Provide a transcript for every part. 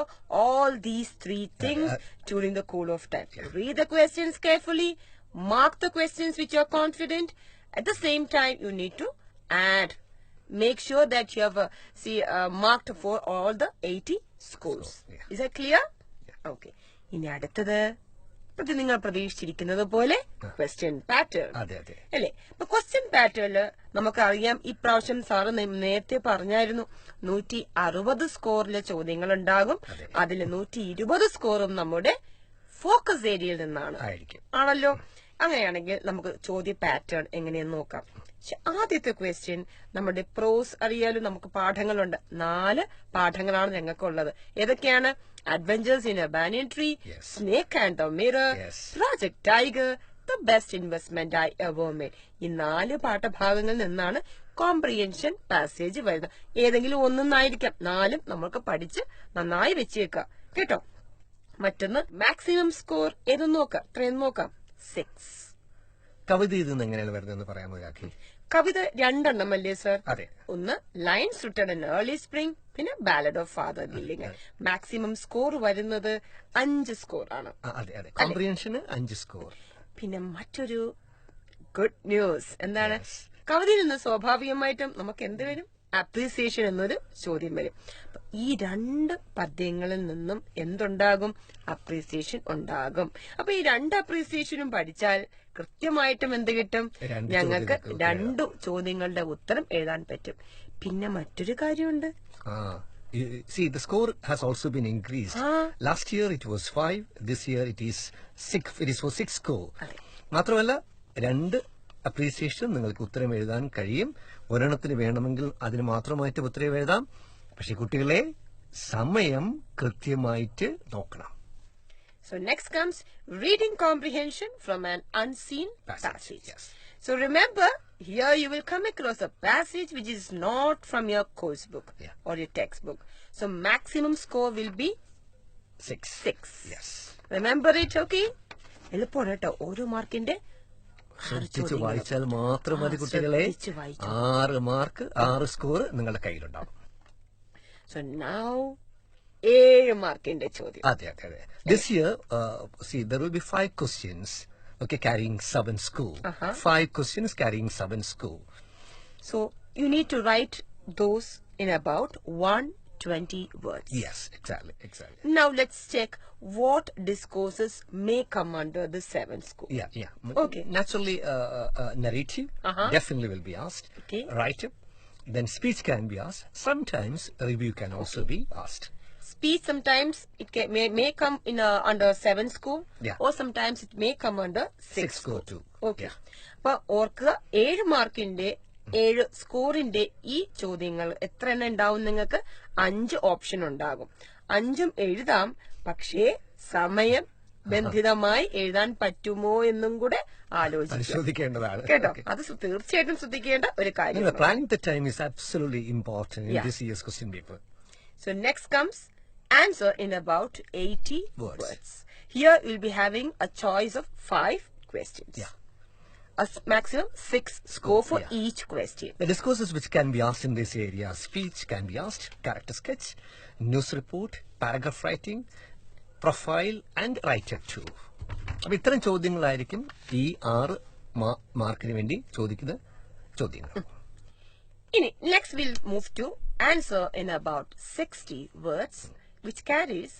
remember all these three things during the course of time. Read the questions carefully, mark the questions which you are confident. At the same time, you need to add. Make sure that you have marked for all the 80 scores. Is that clear? Okay. ഇനി അടുത്തത് നിങ്ങൾ പ്രതീക്ഷിച്ചിരിക്കുന്നത് പോലെ question pattern അല്ലേ? അപ്പൊ question പാറ്റേണില് നമുക്കറിയാം, ഇപ്രാവശ്യം sir നേരത്തെ പറഞ്ഞായിരുന്നു 160 സ്കോറിലെ ചോദ്യങ്ങൾ ഉണ്ടാകും. അതിൽ 120 സ്കോറും നമ്മുടെ ഫോക്കസ് ഏരിയയിൽ നിന്നാണ് ആണല്ലോ. അങ്ങനെയാണെങ്കിൽ നമുക്ക് ചോദ്യ പാറ്റേൺ എങ്ങനെയെന്ന് നോക്കാം. ആദ്യത്തെ ക്വസ്റ്റ്യൻ നമ്മുടെ പ്രോസ് അറിയാലോ, നമുക്ക് പാഠങ്ങളുണ്ട്. 4 പാഠങ്ങളാണ് ഞങ്ങൾക്കുള്ളത്. ഏതൊക്കെയാണ്? Adventures in a Banyan Tree, Snake and the Mirror, Project Tiger, The Best Investment I Ever Made. ഈ 4 പാഠഭാഗങ്ങളിൽ നിന്നാണ് കോംപ്രിഹെൻഷൻ പാസേജ് വരുന്നത്. ഏതെങ്കിലും ഒന്നായിരിക്കാം. 4ഉം നമ്മൾക്ക് പഠിച്ച് നന്നായി വെച്ചേക്കാം കേട്ടോ. മറ്റൊന്ന് മാക്സിമം സ്കോർ ഏതെന്ന് നോക്കാം. എത്രയെന്ന് നോക്കാം? 6. കവിത ഇതെന്ന് എങ്ങനെയാണ് വരുന്നതെന്ന് പറയാമോ രാഖി? കവിത 2 അല്ലേ സർ? ഒന്ന് lines written in early spring, പിന്നെ ബാലഡ് ഓഫ് ഫാദർ ഗില്ലിംഗ്. മാക്സിമം സ്കോർ വരുന്നത് 5 സ്കോർ ആണ്. കോംപ്രിഹെൻഷന് 5 സ്കോർ. പിന്നെ മറ്റൊരു ഗുഡ് ന്യൂസ് എന്താണ്? കവിതയിൽ നിന്ന് സ്വാഭാവികമായിട്ടും നമുക്ക് എന്ത് വരും? അപ്രീസിയേഷൻ എന്നൊരു ചോദ്യം വരും. ഈ 2 പദ്യങ്ങളിൽ നിന്നും എന്തുണ്ടാകും? അപ്രീസിയേഷൻ ഉണ്ടാകും. അപ്പൊ ഈ 2 അപ്രീസിയേഷനും പഠിച്ചാൽ കൃത്യമായിട്ടും എന്ത് കിട്ടും? ഞങ്ങൾക്ക് 2 ചോദ്യങ്ങളുടെ ഉത്തരം എഴുതാൻ പറ്റും. പിന്നെ മറ്റൊരു കാര്യമുണ്ട്. See, the score has also been increased. Last year it was 5. This year it is 6. It is for 6 score. മാത്രമല്ല 2 അപ്രീസിയേഷൻ നിങ്ങൾക്ക് ഉത്തരം എഴുതാൻ കഴിയും. ഒരെണ്ണത്തിന് വേണമെങ്കിൽ അതിന് മാത്രമായിട്ട് ഉത്തരം എഴുതാം. പക്ഷെ കുട്ടികളെ സമയം കൃത്യമായിട്ട് നോക്കണം. So next comes reading comprehension from an unseen passage. So remember, here you will come across a passage which is not from your course book or your textbook. So maximum score will be 6. Yes. Remember it, okay? എളുപ്പമാണ് കേട്ടോ. ഓരോ മാർക്കിന്റെ ശ്രദ്ധിച്ച് വായിച്ചാൽ മാത്രം മതി കുട്ടികളെ. 6 mark 6 score നിങ്ങളുടെ കയ്യിലുണ്ടാവും. So now 7 മാർക്കിന്റെ ചോദ്യം. അതെ. This year, see, there will be 5 questions, okay, carrying 7 score. 5 questions carrying 7 score. So you need to write those in about 120 words. Yes, exactly. Now let's check what discourses may come under the 7 score. Yeah. Okay. Naturally, narrative definitely will be asked. Okay. Write-up. Then speech can be asked. Sometimes review can also be asked. Speech sometimes it may come in under 7 score, or sometimes it may come under 6 score too. Okay. അപ്പൊ ഓർക്കുക 7 മാർക്കിന്റെ 7 സ്കോറിന്റെ ഈ ചോദ്യങ്ങൾ എത്ര എണ്ണം ഉണ്ടാവും? നിങ്ങൾക്ക് 5 option ഉണ്ടാകും. 5ഉം എഴുതാം. പക്ഷേ സമയം ബന്ധിതമായി എഴുതാൻ പറ്റുമോ എന്നും കൂടെ ആലോചിക്കേണ്ടതാണ് കേട്ടോ. അത് തീർച്ചയായിട്ടും ശ്രദ്ധിക്കേണ്ട ഒരു കാര്യം. Planning the time is absolutely important in this year's question paper. So next comes answer in about 80 words. Here we'll be having a choice of 5 questions. A maximum 6 score for each question. The discourses which can be asked in this area: speech can be asked, character sketch, news report, paragraph writing, profile and write-up too. അപ്പൊ ഇത്തരം ചോദ്യങ്ങളായിരിക്കും ഈ 6 മാർക്കിന് വേണ്ടി ചോദിക്കുന്ന ചോദ്യങ്ങൾ. ഇനി next we'll move to answer in about 60 words, which carries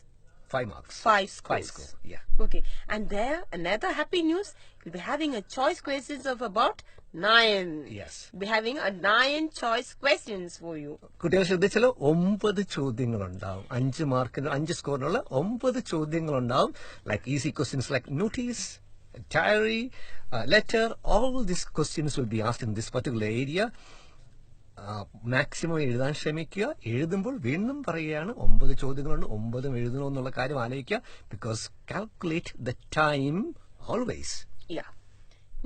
5 marks. 5 scores. 5 scores. Yeah. Okay. And there, another happy news, we'll be having a choice questions of about 9. Yes. We'll be having a 9 choice questions for you. കുട്ടികൾ ശ്രദ്ധിച്ചാലോ 9 ചോദ്യങ്ങളുണ്ടാവും. 5 മാർക്കിന് 5 സ്കോറിനുള്ള 9 ചോദ്യങ്ങളുണ്ടാവും. Like easy questions like notice, diary, letter. All these questions will be asked in this particular area. Maximum എഴുതാൻ ശ്രമിക്കുക. എഴുതുമ്പോൾ വീണ്ടും പറയുകയാണ് 9 ചോദ്യങ്ങളുണ്ട്, 9 എഴുതണമെന്നുള്ള കാര്യം ആലോചിക്കുക. Because calculate the time always.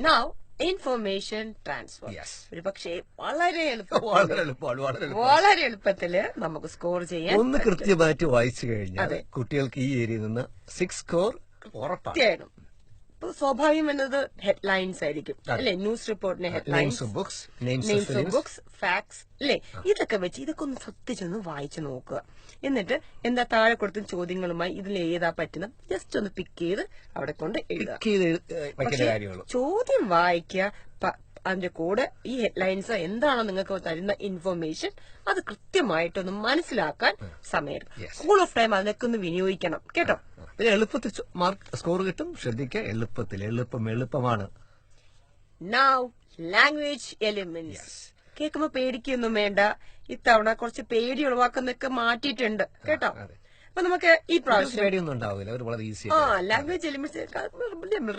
Now information transfer. ഒരു പക്ഷേ വളരെ എളുപ്പത്തില് നമുക്ക് സ്കോർ ചെയ്യാൻ ഒന്ന് കൃത്യമായിട്ട് വായിച്ചു കഴിഞ്ഞാൽ കുട്ടികൾക്ക് ഈ ഏരിയയിൽ നിന്ന് 6 സ്കോർ ഉറപ്പാണ്. സ്വാഭാവികം എന്നത് ഹെഡ്ലൈൻസ് ആയിരിക്കും അല്ലെ, ന്യൂസ് റിപ്പോർട്ടിന്റെ names headlines, of books, names of names of films. Books, facts അല്ലെ, ഇതൊക്കെ വെച്ച് ഇതൊക്കെ ഒന്ന് ശ്രദ്ധിച്ചൊന്ന് വായിച്ചു നോക്കുക. എന്നിട്ട് എന്താ താഴെ കൊടുത്ത ചോദ്യങ്ങളുമായി ഇതിൽ ഏതാ പറ്റുന്ന ജസ്റ്റ് ഒന്ന് പിക്ക് ചെയ്ത് അവിടെ കൊണ്ട് എഴുതുക. വയ്ക്കേണ്ട കാര്യമുള്ളൂ. ചോദ്യം വായിക്കുക, അതിന്റെ കൂടെ ഈ ഹെഡ്ലൈൻസ് എന്താണോ നിങ്ങൾക്ക് തരുന്ന ഇൻഫർമേഷൻ അത് കൃത്യമായിട്ടൊന്ന് മനസ്സിലാക്കാൻ സമയം. സ്കൂൾ ഓഫ് ടൈം അതിനൊക്കെ ഒന്ന് വിനിയോഗിക്കണം കേട്ടോ. പിന്നെ എളുപ്പത്തിൽ മാർക്ക് സ്കോർ കിട്ടും. ശ്രദ്ധിക്കുക, എളുപ്പമാണ്. Now language elements. കേൾക്കുമ്പോ പേടിക്കൊന്നും വേണ്ട. ഇത്തവണ കുറച്ച് പേടി ഒഴിവാക്കുന്നൊക്കെ മാറ്റിയിട്ടുണ്ട് കേട്ടോ. അപ്പൊ നമുക്ക് ഈ പ്രാവശ്യം പേടിയൊന്നും ഉണ്ടാവില്ല, അവർ വളരെ easy. Language elements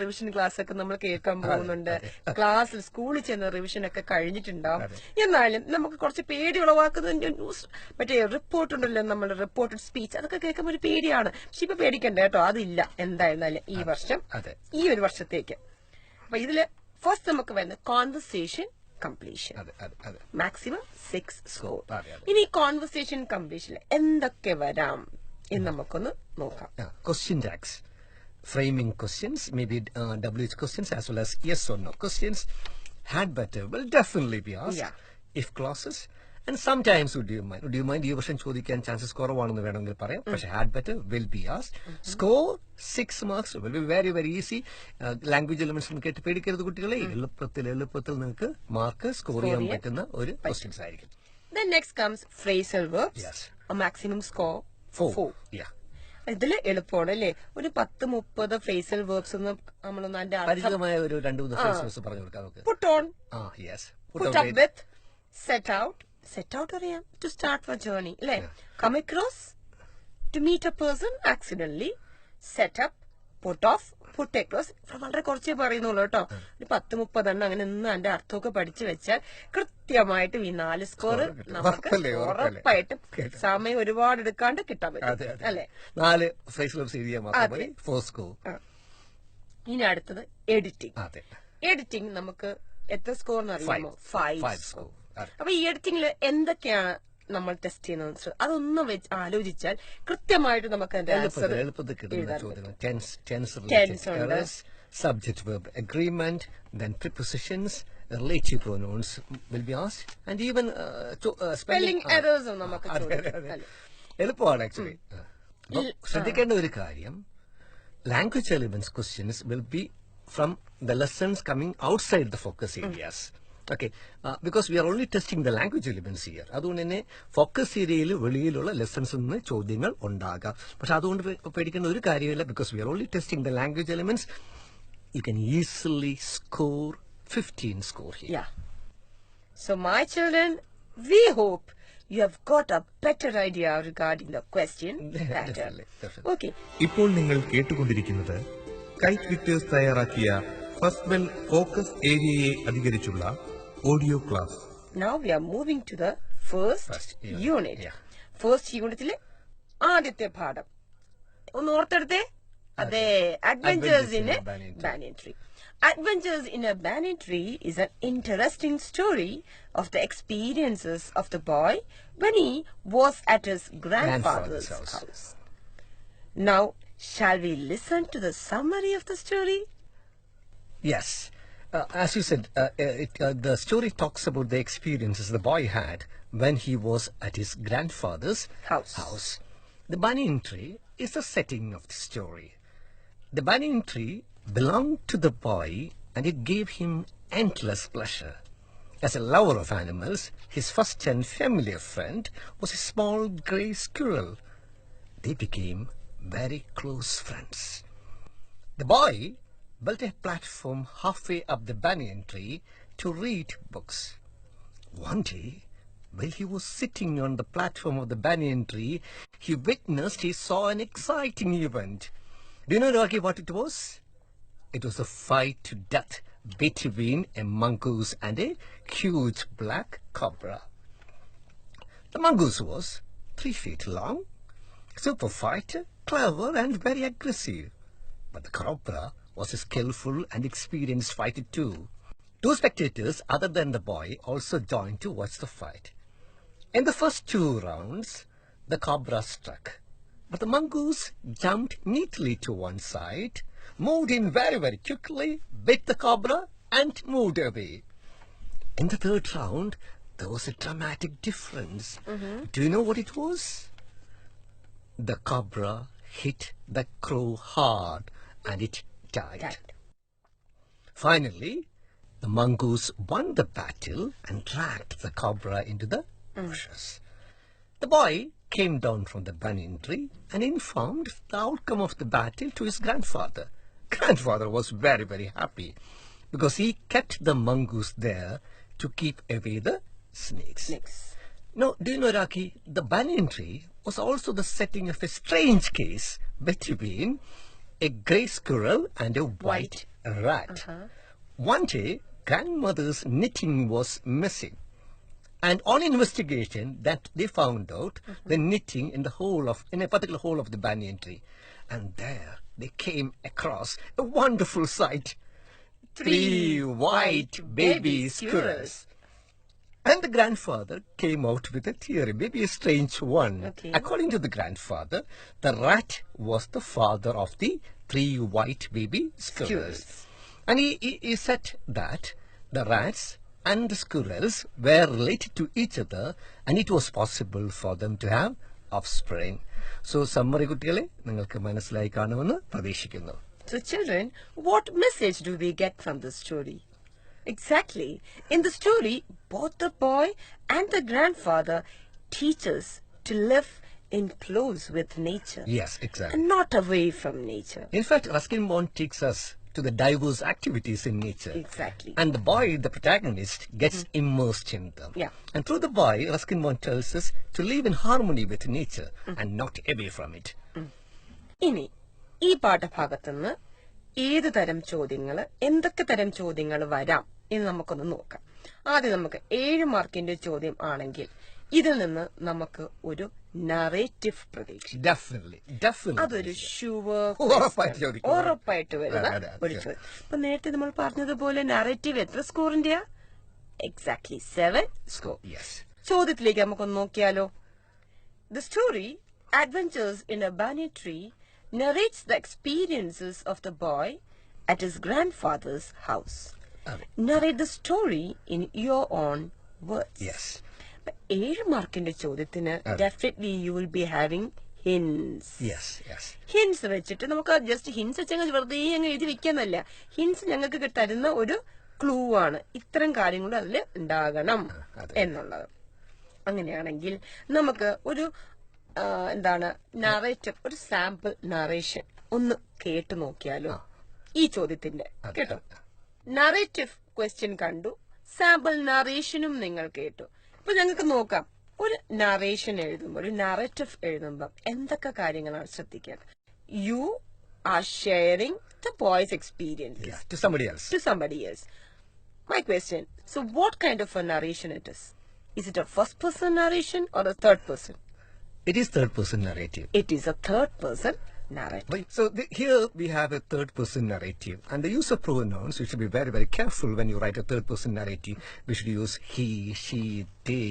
revision class ഒക്കെ നമ്മൾ കേൾക്കാൻ പോകുന്നുണ്ട്. ക്ലാസ്സിൽ സ്കൂളിൽ ചെന്ന റിവിഷൻ ഒക്കെ കഴിഞ്ഞിട്ടുണ്ടാവും. എന്നാലും നമുക്ക് കുറച്ച് പേടി ഉളവാക്കുന്ന ന്യൂസ് മറ്റേ റിപ്പോർട്ട് ഉണ്ടല്ലോ, നമ്മുടെ റിപ്പോർട്ടഡ് സ്പീച്ച്, അതൊക്കെ കേൾക്കുമ്പോൾ ഒരു പേടിയാണ്. പക്ഷെ ഇപ്പൊ പേടിക്കണ്ട കേട്ടോ, അതില്ല എന്തായിരുന്നാലും ഈ വർഷം, ഈ ഒരു വർഷത്തേക്ക്. അപ്പൊ ഇതില് ഫസ്റ്റ് നമുക്ക് വരുന്നത് കോൺവെർസേഷൻ കംപ്ലീഷൻ, മാക്സിമം 6 സ്കോർ. ഇനി കോൺവെർസേഷൻ കംപ്ലീഷനിൽ എന്തൊക്കെ വരാം എന്ന് നമുക്കൊന്ന് നോക്കാം. Question tags, framing questions, maybe WH questions as well as yes or no questions. Had better will definitely be asked. If clauses, and sometimes would you mind ഈ വർഷം ചോദിക്കാൻ chances കുറവാണെന്ന് വേണമെങ്കിൽ പറയാം. പക്ഷെ had better will be asked. Score 6 marks will be very very easy. Language elements കേട്ട് പേടിക്കരുത് കുട്ടികളെ. എളുപ്പത്തിൽ നിങ്ങൾക്ക് മാർക്ക് സ്കോർ ചെയ്യാൻ പറ്റുന്ന ഒരു ക്വസ്റ്റ്യൻസ് ആയിരിക്കും. Then next comes phrasal verbs. A maximum score 4. ഇതില് എളുപ്പമാണ് അല്ലേ, ഒരു 10-30 ഫ്രേസൽ വേർബ്സ് ഒന്ന് നമ്മളൊന്ന് അതിന്റെ പരിചിതമായ ഒരു 2-3 ഫ്രേസസ് പറഞ്ഞു കൊടുക്കാം. Put on, put up with, set out അറിയാം, to start for journey അല്ലേ, come across, to meet a person accidentally, set up, put off, put across. വളരെ കുറച്ചേ പറയുന്നുള്ളൂ കേട്ടോ. ഒരു 10-30 എണ്ണം അങ്ങനെ നിന്ന് അതിന്റെ അർത്ഥമൊക്കെ പഠിച്ചു വെച്ചാൽ കൃത്യമായിട്ടും ഈ 4 സ്കോർ നമുക്ക് ഉറപ്പായിട്ടും സമയം ഒരുപാട് എടുക്കാണ്ട് കിട്ടാൻ പറ്റും അല്ലെ. 4 ഫ്രേസൽ വേർബ്സ് എഴുതിയാൽ മാത്രമേ 4 സ്കോർ. ഇനി അടുത്തത് എഡിറ്റിംഗ്. എഡിറ്റിംഗ് നമുക്ക് എത്ര സ്കോർ എന്ന് അറിയാമോ? 5 സ്കോർ. അപ്പൊ ഈ എഡിറ്റിംഗിൽ എന്തൊക്കെയാണ് നമ്മൾ ടെസ്റ്റ് ചെയ്യുന്നത് അതൊന്ന് വെച്ച് ആലോചിച്ചാൽ കൃത്യമായിട്ട് നമുക്ക് subject verb agreement, then prepositions, relative pronouns will be asked, and even spelling errors നമുക്ക് എളുപ്പമാണ് ആക്ച്വലി. ശ്രദ്ധിക്കേണ്ട ഒരു കാര്യം, language elements questions will be from the lessons coming outside the focus areas. Okay, because we are only testing the language elements here. അതുകൊണ്ട് തന്നെ focus ഏരിയയിൽ വെളിയിലുള്ള ലെസൺസിൽ നിന്ന് ചോദ്യങ്ങൾ ഉണ്ടാകാം. പക്ഷെ അതുകൊണ്ട് പേടിക്കേണ്ട ഒരു കാര്യമില്ല. Because we are only testing the language elements. You can easily score 15 score here. Yeah. So my children, we hope you have got a better idea regarding the question pattern. Okay. ഇപ്പോൾ നിങ്ങൾ കേട്ടുകൊണ്ടിരിക്കുന്നത് KITE Victers തയ്യാറാക്കിയ first bell focus ഏരിയയെ അധികരിച്ചുള്ള audio class. Now we are moving to the first unit. First unitile ആദ്യത്തെ പാഠം ഒന്ന് ഓർത്തെടുത്തേ. അതെ, Adventures in a Banyan Tree. Adventures in a Banyan Tree is an interesting story of the experiences of the boy when he was at his grandfather's house. Now, shall we listen to the summary of the story? Yes. As you said, the story talks about the experiences the boy had when he was at his grandfather's house. The banyan tree is the setting of the story. The banyan tree belonged to the boy and it gave him endless pleasure. As a lover of animals, his first and familiar friend was a small grey squirrel. They became very close friends. The boy built a platform halfway up the banyan tree to read books. One day, while he was sitting on the platform of the banyan tree, he saw an exciting event. Do you know, Rocky, what it was? It was a fight to death between a mongoose and a huge black cobra. The mongoose was 3 feet long, super fighter, clever and very aggressive. But the cobra was a skillful and experienced fighter too. 2 spectators other than the boy also joined to watch the fight. In the first 2 rounds, the cobra struck, but the mongoose jumped neatly to one side, moved in very, very quickly, bit the cobra, and moved away. In the third round, there was a dramatic difference. Do you know what it was? The cobra hit the crow hard, and it died. Finally, the mongoose won the battle and dragged the cobra into the bushes. The boy came down from the banyan tree and informed the outcome of the battle to his grandfather. Grandfather was very, very happy because he kept the mongoose there to keep away the snakes. Now, do you know, Raki, the banyan tree was also the setting of a strange case between a grey squirrel and a white rat. One day, grandmother's knitting was missing. And on investigation, that they found out the knitting in a particular hole of the banyan tree. And there they came across a wonderful sight. 3 white baby squirrels. And the grandfather came out with a theory, maybe a strange one. According to the grandfather, the rat was the father of the 3 white baby squirrels. And he said that the rats and the squirrels were related to each other, and it was possible for them to have offspring. So, summary കുട്ടികളെ നിങ്ങൾക്ക് മനസ്സിലായി കാണുമെന്ന് പ്രതീക്ഷിക്കുന്നു. So, children, what message do we get from this story? Exactly. In the story, both the boy and the grandfather teach us to live in close with nature. Yes, exactly. And not away from nature. In fact, Ruskin Bond takes us to the diverse activities in nature. Exactly. And the boy, the protagonist, gets immersed in them. Yeah. And through the boy, Ruskin Bond tells us to live in harmony with nature and not away from it. ഇനി ഈ പാഠഭാഗത്ത് നിന്ന് ഏത് തരം ചോദ്യങ്ങൾ, എന്തൊക്കെ തരം ചോദ്യങ്ങൾ വരാം എന്ന് നമുക്കൊന്ന് നോക്കാം. ആദ്യം നമുക്ക് 7 മാർക്കിന്റെ ചോദ്യം ആണെങ്കിൽ ഇതിൽ നിന്ന് നമുക്ക് ഒരു നറേറ്റീവ് പ്രതീക്ഷിക്കാം. Definitely. അതൊരു ഷുവർ ഉറപ്പായിട്ട് ഉറപ്പായിട്ട് വരുന്ന ഒരു ചോദ്യം. അപ്പൊ നേരത്തെ നമ്മൾ പറഞ്ഞതുപോലെ നറേറ്റീവ് എത്ര സ്കോറിന്റെയാ? Exactly 7 score. ചോദ്യത്തിലേക്ക് നമുക്കൊന്ന് നോക്കിയാലോ. The story Adventures in a Banyan Tree narrates the experiences of the boy at his grandfather's house. Narrate the story in your own words. 7 മാർക്കിന്റെ ചോദ്യത്തിന് definitely you will be having hints. Hints വെച്ചിട്ട് നമുക്ക് just hints വെച്ചങ്ങ് വെറുതെ അങ്ങ് എഴുതി വെക്കാന്നല്ല. Hints ഞങ്ങൾക്ക് തരുന്ന ഒരു ക്ലൂ ആണ്. ഇത്തരം കാര്യങ്ങൾ അതിൽ ഉണ്ടാകണം എന്നുള്ളത്. അങ്ങനെയാണെങ്കിൽ നമുക്ക് ഒരു നറേറ്റീവ്, ഒരു സാമ്പിൾ നറേഷൻ ഒന്ന് കേട്ടു നോക്കിയാലോ ഈ ചോദ്യത്തിന്റെ. കേട്ടോ, നറേറ്റീവ് ക്വസ്റ്റ്യൻ കണ്ടു, സാമ്പിൾ നറേഷനും നിങ്ങൾ കേട്ടു. ഇപ്പൊ ഞങ്ങൾക്ക് നോക്കാം, ഒരു നറേഷൻ എഴുതുമ്പോൾ, ഒരു നറേറ്റീവ് എഴുതുമ്പോൾ എന്തൊക്കെ കാര്യങ്ങളാണ് ശ്രദ്ധിക്കേണ്ടത്. You are sharing the boys experience to somebody else. My question, so what kind of a narration it is? Is it a first person narration or a third person? It is third person narrative. It is a third person narrative. So here we have a third person narrative, and the use of pronouns, you should be very, very careful when you write a third person narrative. We should use he, she, they,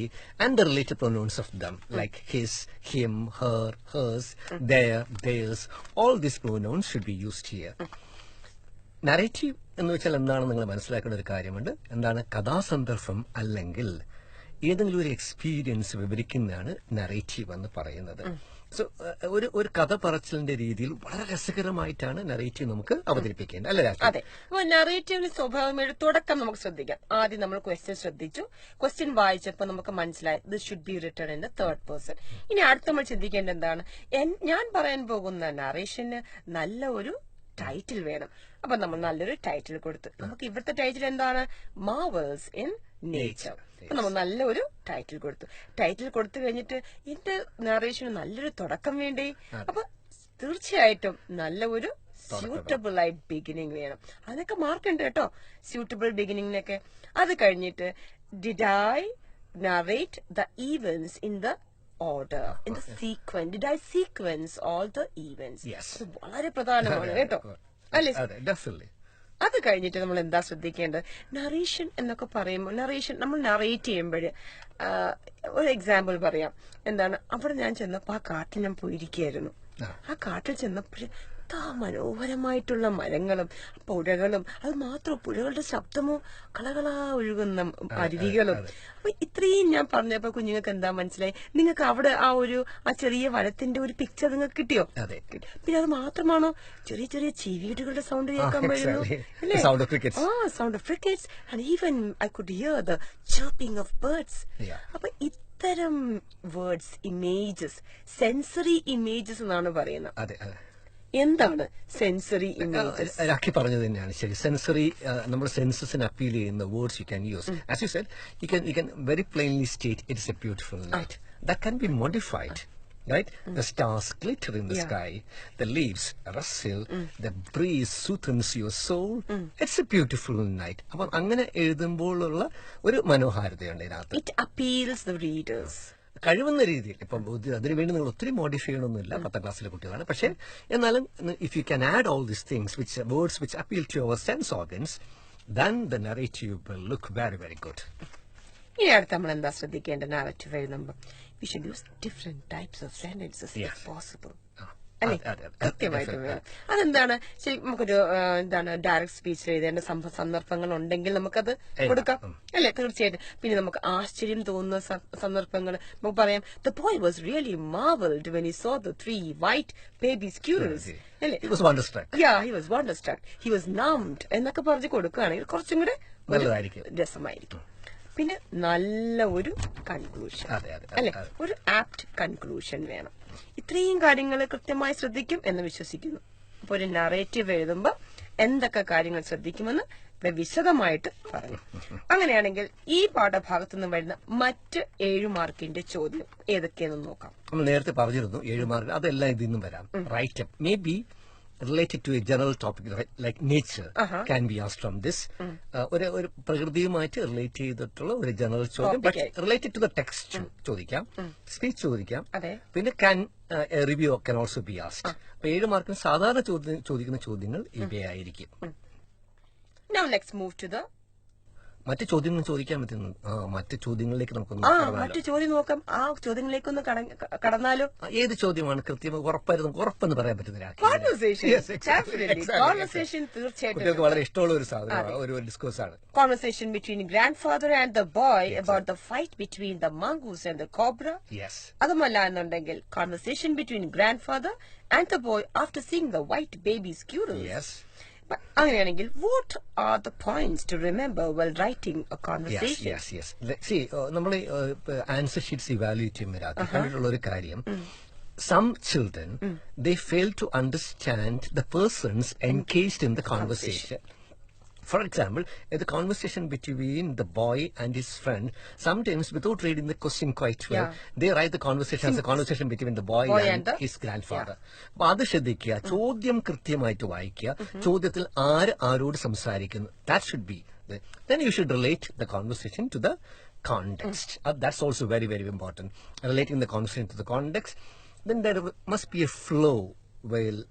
and the related pronouns of them, like his, him, her, hers, their, theirs. All these pronouns should be used here. Narrative എന്ന് വെച്ചാൽ എന്താണെന്ന് നിങ്ങൾ മനസ്സിലാക്കേണ്ട ഒരു കാര്യമുണ്ട്. എന്താണ് കഥാസന്ദർഭം അല്ലെങ്കിൽ ഏതെങ്കിലും ഒരു എക്സ്പീരിയൻസ് വിവരിക്കുന്നതാണ് നറേറ്റീവ് എന്ന് പറയുന്നത്. സോ ഒരു കഥ പറച്ചിലിന്റെ രീതിയിൽ വളരെ രസകരമായിട്ടാണ് നറേറ്റീവ് നമുക്ക് അവതരിപ്പിക്കേണ്ടത്, അല്ലേ? അതെ. അപ്പൊ നറേറ്റീവിന് സ്വഭാവമായിട്ട് തുടക്കം നമുക്ക് ശ്രദ്ധിക്കാം. ആദ്യം നമ്മൾ ക്വസ്റ്റ്യൻ ശ്രദ്ധിച്ചു, ക്വസ്റ്റ്യൻ വായിച്ചപ്പോൾ നമുക്ക് മനസ്സിലായി this should be written in the third person. ഇനി അടുത്ത് നമ്മൾ ചിന്തിക്കേണ്ടത് എന്താണ്? ഞാൻ പറയാൻ പോകുന്ന നറേഷന് നല്ല ഒരു ടൈറ്റിൽ വേണം. അപ്പൊ നമ്മൾ നല്ലൊരു ടൈറ്റിൽ കൊടുത്തു. നമുക്ക് ഇവിടുത്തെ ടൈറ്റിൽ എന്താണ്? Marvels in nature. അപ്പൊ നമ്മൾ നല്ലൊരു ടൈറ്റിൽ കൊടുത്തു. ടൈറ്റിൽ കൊടുത്തു കഴിഞ്ഞിട്ട് എന്റെ നറേഷന് നല്ലൊരു തുടക്കം വേണ്ടേ? അപ്പൊ തീർച്ചയായിട്ടും നല്ല ഒരു സ്യൂട്ടബിൾ ആയിട്ട് ബിഗിനിങ് വേണം. അതൊക്കെ മാർക്കുണ്ട് കേട്ടോ, സ്യൂട്ടബിൾ ബിഗിനിങ്ങിനൊക്കെ. അത് കഴിഞ്ഞിട്ട് did I narrate the events in the order, in the sequence. Did I sequence all the events? Yes. വളരെ പ്രധാനമാണ് കേട്ടോ, അല്ലേ? Definitely. അത് കഴിഞ്ഞിട്ട് നമ്മൾ എന്താ ശ്രദ്ധിക്കേണ്ടത്? നറേഷൻ എന്നൊക്കെ പറയുമ്പോൾ, നറേഷൻ നമ്മൾ നറേറ്റ് ചെയ്യുമ്പോൾ ഒരു എക്സാമ്പിൾ പറയാം. എന്താണ്, അവിടെ ഞാൻ ചെന്നപ്പോൾ ആ കാട്ടിൽ ഞാൻ പോയിരിക്കുകയായിരുന്നു. ആ കാട്ടിൽ ചെന്നപ്പോൾ മനോഹരമായിട്ടുള്ള മരങ്ങളും പുഴകളും, അത് മാത്രം പുഴകളുടെ ശബ്ദമോ കളകളാ ഒഴുകുന്ന അരുവികളും. അപ്പൊ ഇത്രയും ഞാൻ പറഞ്ഞപ്പോ കുഞ്ഞുങ്ങൾക്ക് എന്താ മനസ്സിലായി? നിങ്ങൾക്ക് അവിടെ ആ ചെറിയ വനത്തിന്റെ ഒരു പിക്ചർ നിങ്ങൾക്ക് കിട്ടിയോ? പിന്നെ അത് മാത്രമാണോ, ചെറിയ ചെറിയ ചീവീടുകളുടെ സൗണ്ട് കേൾക്കാൻ വരുന്നു അല്ലേ? Sound of crickets, and even I could hear the chirping of birds. അപ്പൊ ഇത്തരം വേർഡ്സ്, ഇമേജസ്, സെൻസറി ഇമേജസ് എന്നാണ് പറയുന്നത്. എന്താണ് സെൻസറി ഇമേജസ്? രാഖി പറഞ്ഞത് തന്നെയാണ് ശരി. സെൻസറി, നമ്മുടെ സെൻസസിന് അപ്പീൽ ചെയ്യുന്ന words you can use. As you said, you can very plainly state it's A beautiful night. That can be modified. Right? The stars glitter in the sky, the leaves rustle, the breeze soothes your soul. It's a beautiful night. അപ്പം അങ്ങനെ എഴുതുമ്പോഴുള്ള ഒരു മനോഹാരിതയുണ്ട് ഇതിനകത്ത്. It appeals the readers. കഴിവുന്ന രീതിയിൽ. ഇപ്പം അതിനുവേണ്ടി നിങ്ങൾ ഒത്തിരി modify ചെയ്യണമെന്നില്ല, 10ാം ക്ലാസ്സിലെ കുട്ടികളാണ്. പക്ഷെ എന്നാലും if you can add all these things, words which appeal to our sense organs, then the narrative will look very, very good. ഇനി അടുത്ത് നമ്മൾ എന്താ ശ്രദ്ധിക്കേണ്ട നാരറ്റീവ് എഴുതുമ്പോൾ? We should use different types of sentences if possible. അല്ലെ? കൃത്യമായിട്ട് വേണം. അതെന്താണ്? ശരി, നമുക്കൊരു ഡയറക്ട് സ്പീച്ച് എഴുതേണ്ട സന്ദർഭങ്ങൾ ഉണ്ടെങ്കിൽ നമുക്കത് കൊടുക്കാം അല്ലെ? തീർച്ചയായിട്ടും. പിന്നെ നമുക്ക് ആശ്ചര്യം തോന്നുന്ന സന്ദർഭങ്ങൾ നമുക്ക് പറയാം. The boy was really marveled when he saw the 3 white baby squirrels. അല്ലെ? He was wonderstruck. Yeah, he was wonderstruck. He was numbed എന്നൊക്കെ പറഞ്ഞ് കൊടുക്കുകയാണെങ്കിൽ കുറച്ചും കൂടെ രസമായിരിക്കും. പിന്നെ നല്ല ഒരു കൺക്ലൂഷൻ അല്ലെ? ഒരു ആപ്റ്റ് കൺക്ലൂഷൻ വേണം. ഇത്രയും കാര്യങ്ങൾ കൃത്യമായി ശ്രദ്ധിക്കും എന്ന് വിശ്വസിക്കുന്നു. അപ്പൊ ഒരു നറേറ്റീവ് എഴുതുമ്പോ എന്തൊക്കെ കാര്യങ്ങൾ ശ്രദ്ധിക്കുമെന്ന് വിശദമായിട്ട് പറഞ്ഞു. അങ്ങനെയാണെങ്കിൽ ഈ പാഠഭാഗത്തു നിന്ന് വരുന്ന മറ്റ് 7 മാർക്കിന്റെ ചോദ്യം ഏതൊക്കെയാണെന്ന് നോക്കാം. നമ്മൾ നേരത്തെ പറഞ്ഞിരുന്നു 7 മാർക്ക്, അതെല്ലാം ഇതിൽ നിന്നും വരാം. Write up may be related to a general topic like nature can be asked from this. ഒരു പ്രകൃതിയുമായിട്ട് റിലേറ്റ് ചെയ്തിട്ടുള്ള ഒരു ജനറൽ ചോദ്യം, but related to the text ചോദിക്കാം, സ്പീച്ച് ചോദിക്കാം. പിന്നെ review can also be asked. അപ്പൊ 7 മാർക്കിന് സാധാരണ ചോദിക്കുന്ന ചോദ്യങ്ങൾ ഇവയായിരിക്കും. Now let's move to the മറ്റു ചോദ്യങ്ങൾ ചോദിക്കാൻ പറ്റുന്നു. മറ്റു ചോദ്യങ്ങളിലേക്ക് നമുക്കൊന്ന് മറ്റു ചോദ്യം നോക്കാം. ആ ചോദ്യങ്ങളിലേക്കൊന്ന് കടന്നാലോ? ഏത് ചോദ്യമാണ് കൃത്യമായി ഉറപ്പെന്ന് പറയാൻ പറ്റുന്നില്ല? Conversation തീർച്ചയായിട്ടും വളരെ ഇഷ്ടമുള്ള ഒരു സാധനമാണ്, ഒരു ഡിസ്കോഴ്സ് ആണ്. Conversation between grandfather and the boy about the fight between the mongoose and the cobra. അതുമല്ല എന്നുണ്ടെങ്കിൽ conversation between grandfather and the boy after seeing the white baby squirrels. അങ്ങനെയാണെങ്കിൽ what are the points to remember while writing a conversation? See, നമ്മൾ answer sheets evaluate ചെയ്യുമ്പോൾ കണ്ടിട്ടുള്ള ഒരു കാര്യം, some children they fail to understand the persons engaged in the conversation. For example, the conversation between the boy and his friend, sometimes without reading the question quite well, they write the conversation as a conversation between the boy and his grandfather. അപ്പൊ അത് ശ്രദ്ധിക്കുക, ചോദ്യം കൃത്യമായിട്ട് വായിക്കുക, ചോദ്യത്തിൽ ആരോട് സംസാരിക്കുന്നു, that should be then you should relate the conversation to the context. That's also very, very important, relating the conversation to the context. Then there must be a flow while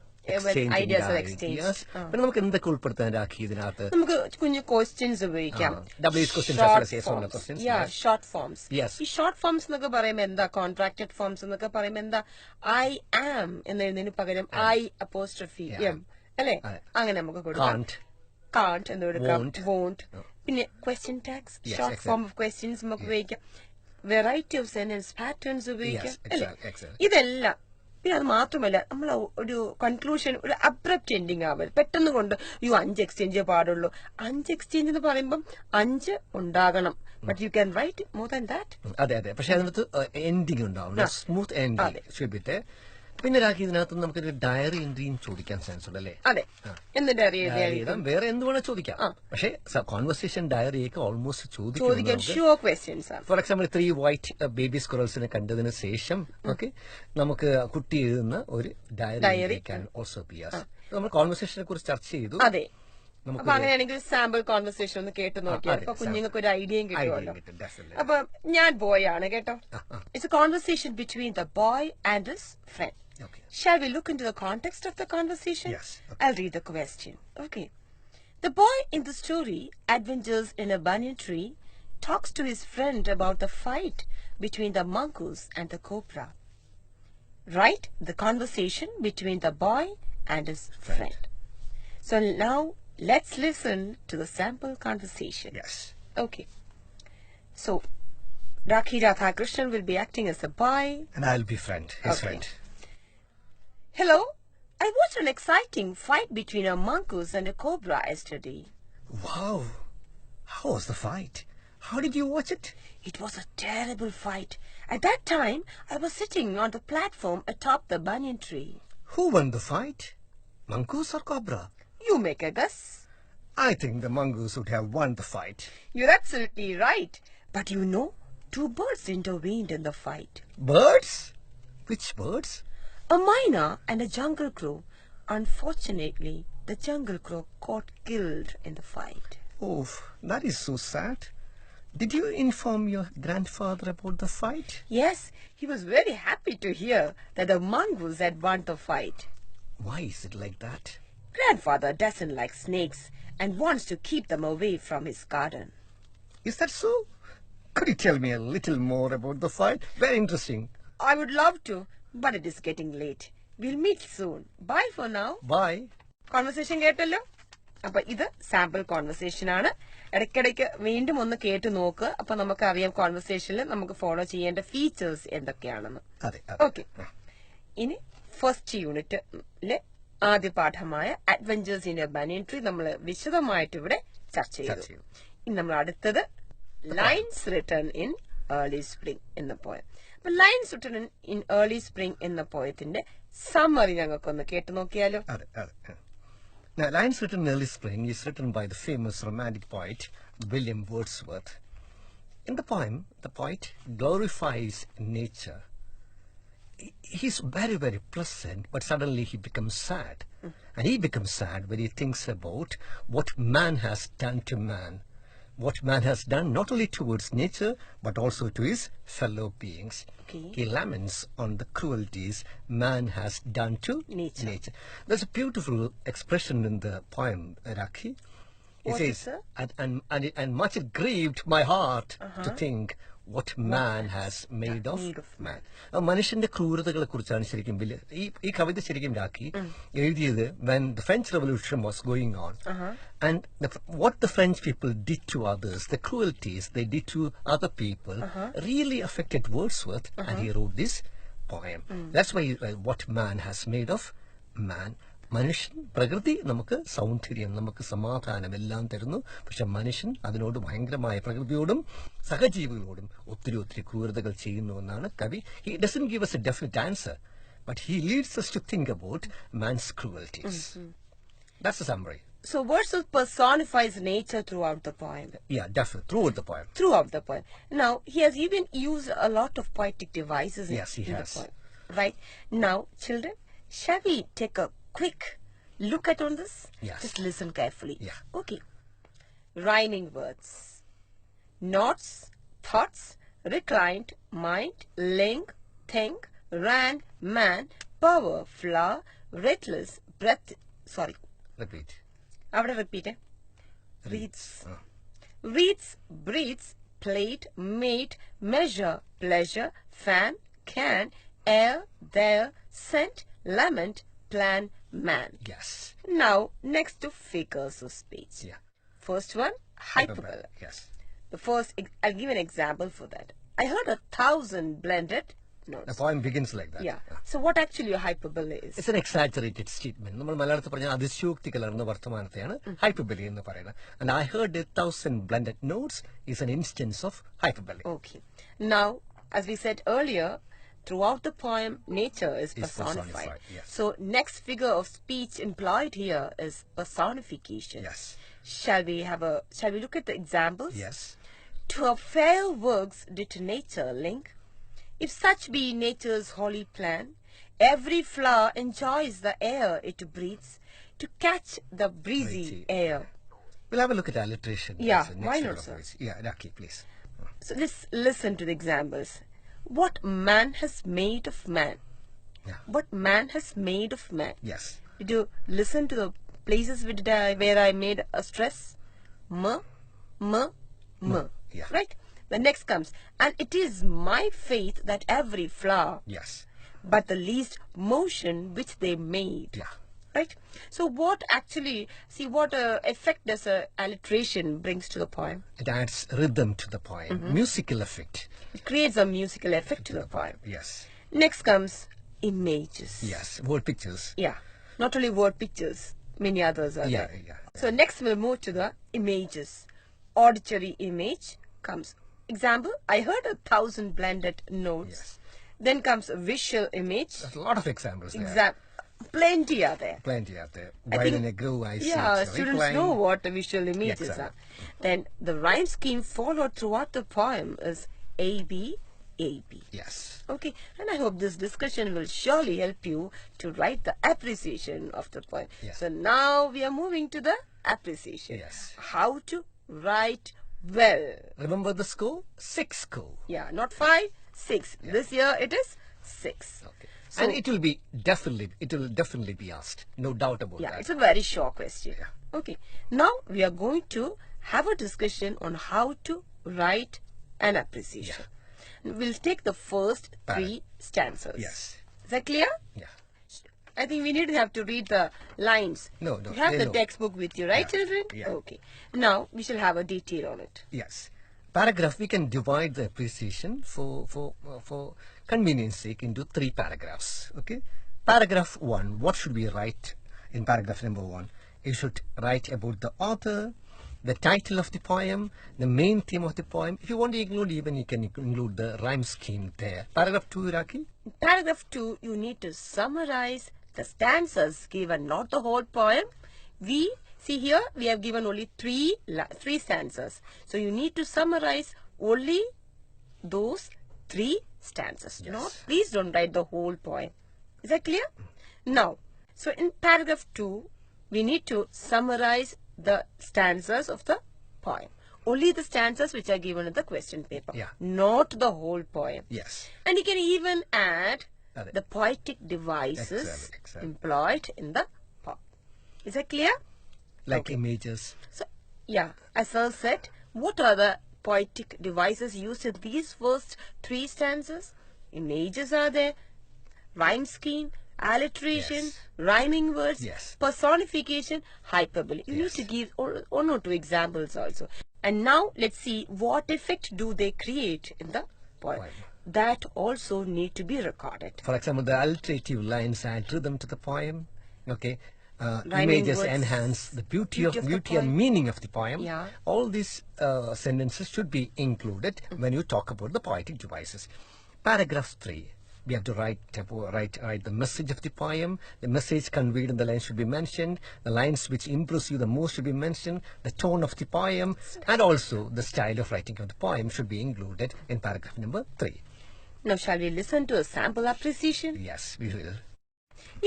ideas are exchanged. പിന്നെ നമുക്ക് എന്തൊക്കെ ഉൾപ്പെടുത്താൻ രാഖി ഇതിനകത്ത്? നമുക്ക് കുഞ്ഞു questions ഉപയോഗിക്കാം. Short forms. ഈ short forms എന്നൊക്കെ പറയുമ്പോൾ എന്താ? കോൺട്രാക്റ്റഡ് ഫോംസ് എന്നൊക്കെ പറയുമ്പോൾ എന്താ? I am എന്നെഴുതുന്നതിന് പകരം I apostrophe M അല്ലെ? അങ്ങനെ നമുക്ക് കൊടുക്കാം. Can't എന്ന് കൊടുക്കാം. Won't. പിന്നെ question tags, short form of questions നമുക്ക് ഉപയോഗിക്കാം. വെറൈറ്റി ഓഫ് സെന്റൻസ് പാറ്റേൺസ് ഉപയോഗിക്കാം അല്ലെ? ഇതെല്ലാം. പിന്നെ അത് മാത്രമല്ല, നമ്മൾ ഒരു കൺക്ലൂഷൻ, ഒരു അബ്രപ്റ്റ് എൻഡിങ് ആവരുത്. പെട്ടെന്ന് കൊണ്ട് 5 എക്സ്ചേഞ്ചേ പാടുള്ളൂ. 5 എക്സ്ചേഞ്ച് എന്ന് പറയുമ്പോൾ 5 ഉണ്ടാകണം. But you can write more than that. അതെ. പക്ഷെ അതിനകത്ത് എൻഡിങ് ഉണ്ടാവും, സ്മൂത്ത് എൻഡിങ്. പിന്നെ രാഖി ഇതിനകത്ത് നമുക്കൊരു ഡയറി എൻട്രിയും ചോദിക്കാൻ ചാൻസ് ഉണ്ട് അല്ലേ? അതെ. എന്ത് ഡയറി എഴുതാം? വേറെ എന്ത് വേണേ ചോദിക്കാം. പക്ഷെ കോൺവെർസേഷൻ ഡയറിയൊക്കെ ഓൾമോസ്റ്റ് ചോദിക്കാം. ഫോർ എക്സാമ്പിൾ 3 വൈറ്റ് ബേബി സ്ക്വറൽസിനെ കണ്ടതിന് ശേഷം നമുക്ക് കുട്ടി എഴുതുന്ന ഒരു diary can also be asked. നമ്മൾ കോൺവെർസേഷനെ കുറിച്ച് ചർച്ച ചെയ്തു. അതെ. അപ്പൊ അങ്ങനെയാണെങ്കിൽ സാമ്പിൾ കോൺവെർസേഷൻ ഒന്ന് കേട്ട് നോക്കിയാൽ അപ്പൊ കുഞ്ഞുങ്ങൾക്ക് ഒരു ഐഡിയയും കിട്ടുമല്ലോ. അപ്പൊ ഞാൻ ബോയ് ആണ് കേട്ടോ. It's A conversation between the boy and his front. Shall we look into the context of the conversation? Yes. I'll read the question. Okay. The boy in the story, Adventures in a Banyan Tree, talks to his friend about the fight between the mongoose and the cobra. Write the conversation between the boy and his friend. So now let's listen to the sample conversation. Yes. Okay. So Rakhi Radhakrishnan will be acting as a boy. And I'll be his friend. Hello. I watched an exciting fight between a mongoose and a cobra yesterday. Wow. How was the fight? How did you watch it? It was a terrible fight. At that time, I was sitting on the platform atop the banyan tree. Who won the fight? Mongoose or cobra? You make a guess. I think the mongoose would have won the fight. You're absolutely right. But you know, two birds intervened in the fight. Birds? Which birds? A myna and a jungle crow. Unfortunately, the jungle crow got killed in the fight. Oh, that is so sad. Did you inform your grandfather about the fight? Yes, he was very happy to hear that the mongoose had won the fight. Why is it like that? Grandfather doesn't like snakes and wants to keep them away from his garden. Is that so? Could you tell me a little more about the fight? Very interesting. I would love to, but it is getting late. We'll meet soon. Bye for now. Bye. Conversation കേട്ടല്ലോ? അപ്പോൾ ഇത് sample conversation ആണ്. ഇടയ്ക്കിടയ്ക്ക് വീണ്ടും ഒന്ന് കേട്ട് നോക്ക്. അപ്പോൾ നമുക്ക് അറിയാം കോൺവെർസേഷനിൽ നമുക്ക് ഫോളോ ചെയ്യേണ്ട ഫീച്ചേഴ്സ് എന്തൊക്കെയാണെന്ന്. ഓക്കെ. ഇനി ഫസ്റ്റ് യൂണിറ്റിലെ ആദ്യ പാഠമായ adventures in a banyan tree നമ്മൾ വിശദമായിട്ട് ഇവിടെ ചർച്ച ചെയ്തു. ഇനി നമ്മൾ അടുത്തത് lines written in early spring എന്ന പോയം. അപ്പൊ lines written in early spring എന്ന പോയത്തിന്റെ സമ്മറി ഞങ്ങൾക്കൊന്ന് കേട്ടു നോക്കിയാലോ? Now, Lines Written in Early Spring is written by the famous romantic poet William Wordsworth. In the poem, the poet glorifies nature. He's very, very pleasant, but suddenly he becomes sad. And he becomes sad when he thinks about what man has done to man. What man has done not only towards nature, but also to his fellow beings. Okay. He laments on the cruelties man has done to nature. There's a beautiful expression in the poem, Rakhi. It says, and much it grieved my heart to think what man has made of man. മനുഷ്യന്റെ ക്രൂരതകളെ കുറിച്ചാണ് ശരിക്കും ഈ കവിത ശരിക്കും രാഖി എഴുതിയത് when the French Revolution was going on. And what the French people did to others, the cruelties they did to other people really affected Wordsworth, and he wrote this poem. That's why what man has made of man. മനുഷ്യൻ പ്രകൃതി നമുക്ക് സൗന്ദര്യം നമുക്ക് സമാധാനം എല്ലാം തരുന്നു. പക്ഷെ മനുഷ്യൻ അതിനോട് ഭയങ്കരമായ പ്രകൃതിയോടും സഹജീവികളോടും ഒത്തിരി ഒത്തിരി ക്രൂരതകൾ ചെയ്യുന്നു എന്നാണ് കവി. He doesn't give us a definite answer, but he leads us to think about man's cruelties. That's the summary. So Wordsworth personifies nature throughout the poem. Yeah, definitely. Throughout the poem. Throughout the poem. Now, he has even used a lot of poetic devices in the poem. Right? Now, children, shall we take a quick look at on this? Yes. Just listen carefully. Yeah. Okay. Rhyming words. Knots, thoughts, reclined, mind, link, think, ran, man, power, flower, reckless, breath. Sorry. Repeat. Avada repeat. Reads. Reads, breathes, plate, mate, measure, pleasure, fan, can, air, there, scent, lament, plan, man. Yes. Now, next to figures of speech. Yeah. First one, hyperbole. Yes. The first, I'll give an example for that. I heard 1,000 blended notes. The poem begins like that. Yeah. So what actually a hyperbole is? It's an exaggerated statement. നമ്മൾ മലയാളത്തിൽ പറഞ്ഞ അതിശയോക്തി കലർന്ന വർത്തമാനത്തെയാണ് hyperbole എന്ന് പറയുന്നത്. And I heard 1,000 blended notes is an instance of hyperbole. Okay. Now, as we said earlier, throughout the poem, nature is personified. Yes. So, next figure of speech employed here is personification. Yes. Shall we look at the examples? Yes. To her fair works did nature link. If such be nature's holy plan, every flower enjoys the air it breathes to catch the breezy air. We'll have a look at alliteration. Yeah, why not, sir? Yeah, Rakhi, please. So, let's listen to the examples. What man has made of man. Yeah. What man has made of man. Yes. Did you listen to the places where I made a stress? M. Yeah. Right? The next comes. And it is my faith that every flower. Yes. But the least motion which they made. Yeah. Right? So what actually, see what effect does alliteration brings to the poem? It adds rhythm to the poem, musical effect. It creates a musical effect to the poem. Yes. Next comes images. Yes, word pictures. Yeah. Not only word pictures, many others are Yeah, there. yeah. So next we'll move to the images. Auditory image comes. Example, I heard 1,000 blended notes. Yes. Then comes a visual image. There's a lot of examples there. Plenty are there. Plenty out there. I While think- in a groove, I see Yeah, it's students recline. know what the visual images exactly. are. Then the rhyme scheme followed throughout the poem is AB, AB. Yes. Okay, and I hope this discussion will surely help you to write the appreciation of the poem. Yes. So now we are moving to the appreciation. Yes. How to write well. Remember the score? 6 score. Yeah, not 5, 6. This year it is 6. Okay. So- and it will definitely be asked. No doubt about Yeah, that. it's a very short question. Yeah. Okay, now we are going to have a discussion on how to write an appreciation. We'll take the first 3 stanzas. Yes. Is that clear? Yeah. I think we need to have to read the lines. No, You have they the know. textbook with you, right, Yeah, children? yeah. Okay. Now we shall have a detail on it. Yes. Paragraph, we can divide the appreciation for convenience sake into 3 paragraphs. Okay. Paragraph 1, what should we write in paragraph number 1? You should write about the author, the title of the poem, the main theme of the poem. If you want to include, even you can include the rhyme scheme there. Paragraph 2, Iraqi? In paragraph 2, you need to summarize the stanzas given, not the whole poem. We see here we have given only three stanzas. So you need to summarize only those 3 stanzas. Yes. Please don't write the whole poem. Is that clear? Now, so in paragraph 2, we need to summarize the stanzas of the poem. Only the stanzas which are given in the question paper. Yeah. Not the whole poem. Yes. And you can even add Got it. the poetic devices Exactly. employed in the poem. Is that clear? Like images. So, yeah, as I said, what are the poetic devices used in these first 3 stanzas? Images are there, rhyme scheme, alliteration, Yes. rhyming words, Yes. personification, hyperbole. You need Yes. to give one or 2 examples also. And now let's see what effect do they create in the poem. Poem. That also need to be recorded. For example, the alliterative lines add rhythm to the poem. Okay. Rhyming Images words, enhance the beauty of the and poem. meaning of the poem. Yeah. All these sentences should be included when you talk about the poetic devices. Paragraph 3. We have to write the message of the poem. The message conveyed in the line should be mentioned. The lines which impress you the most should be mentioned. The tone of the poem and also the style of writing of the poem should be included in paragraph number 3. Now shall we listen to a sample appreciation? Yes, we will.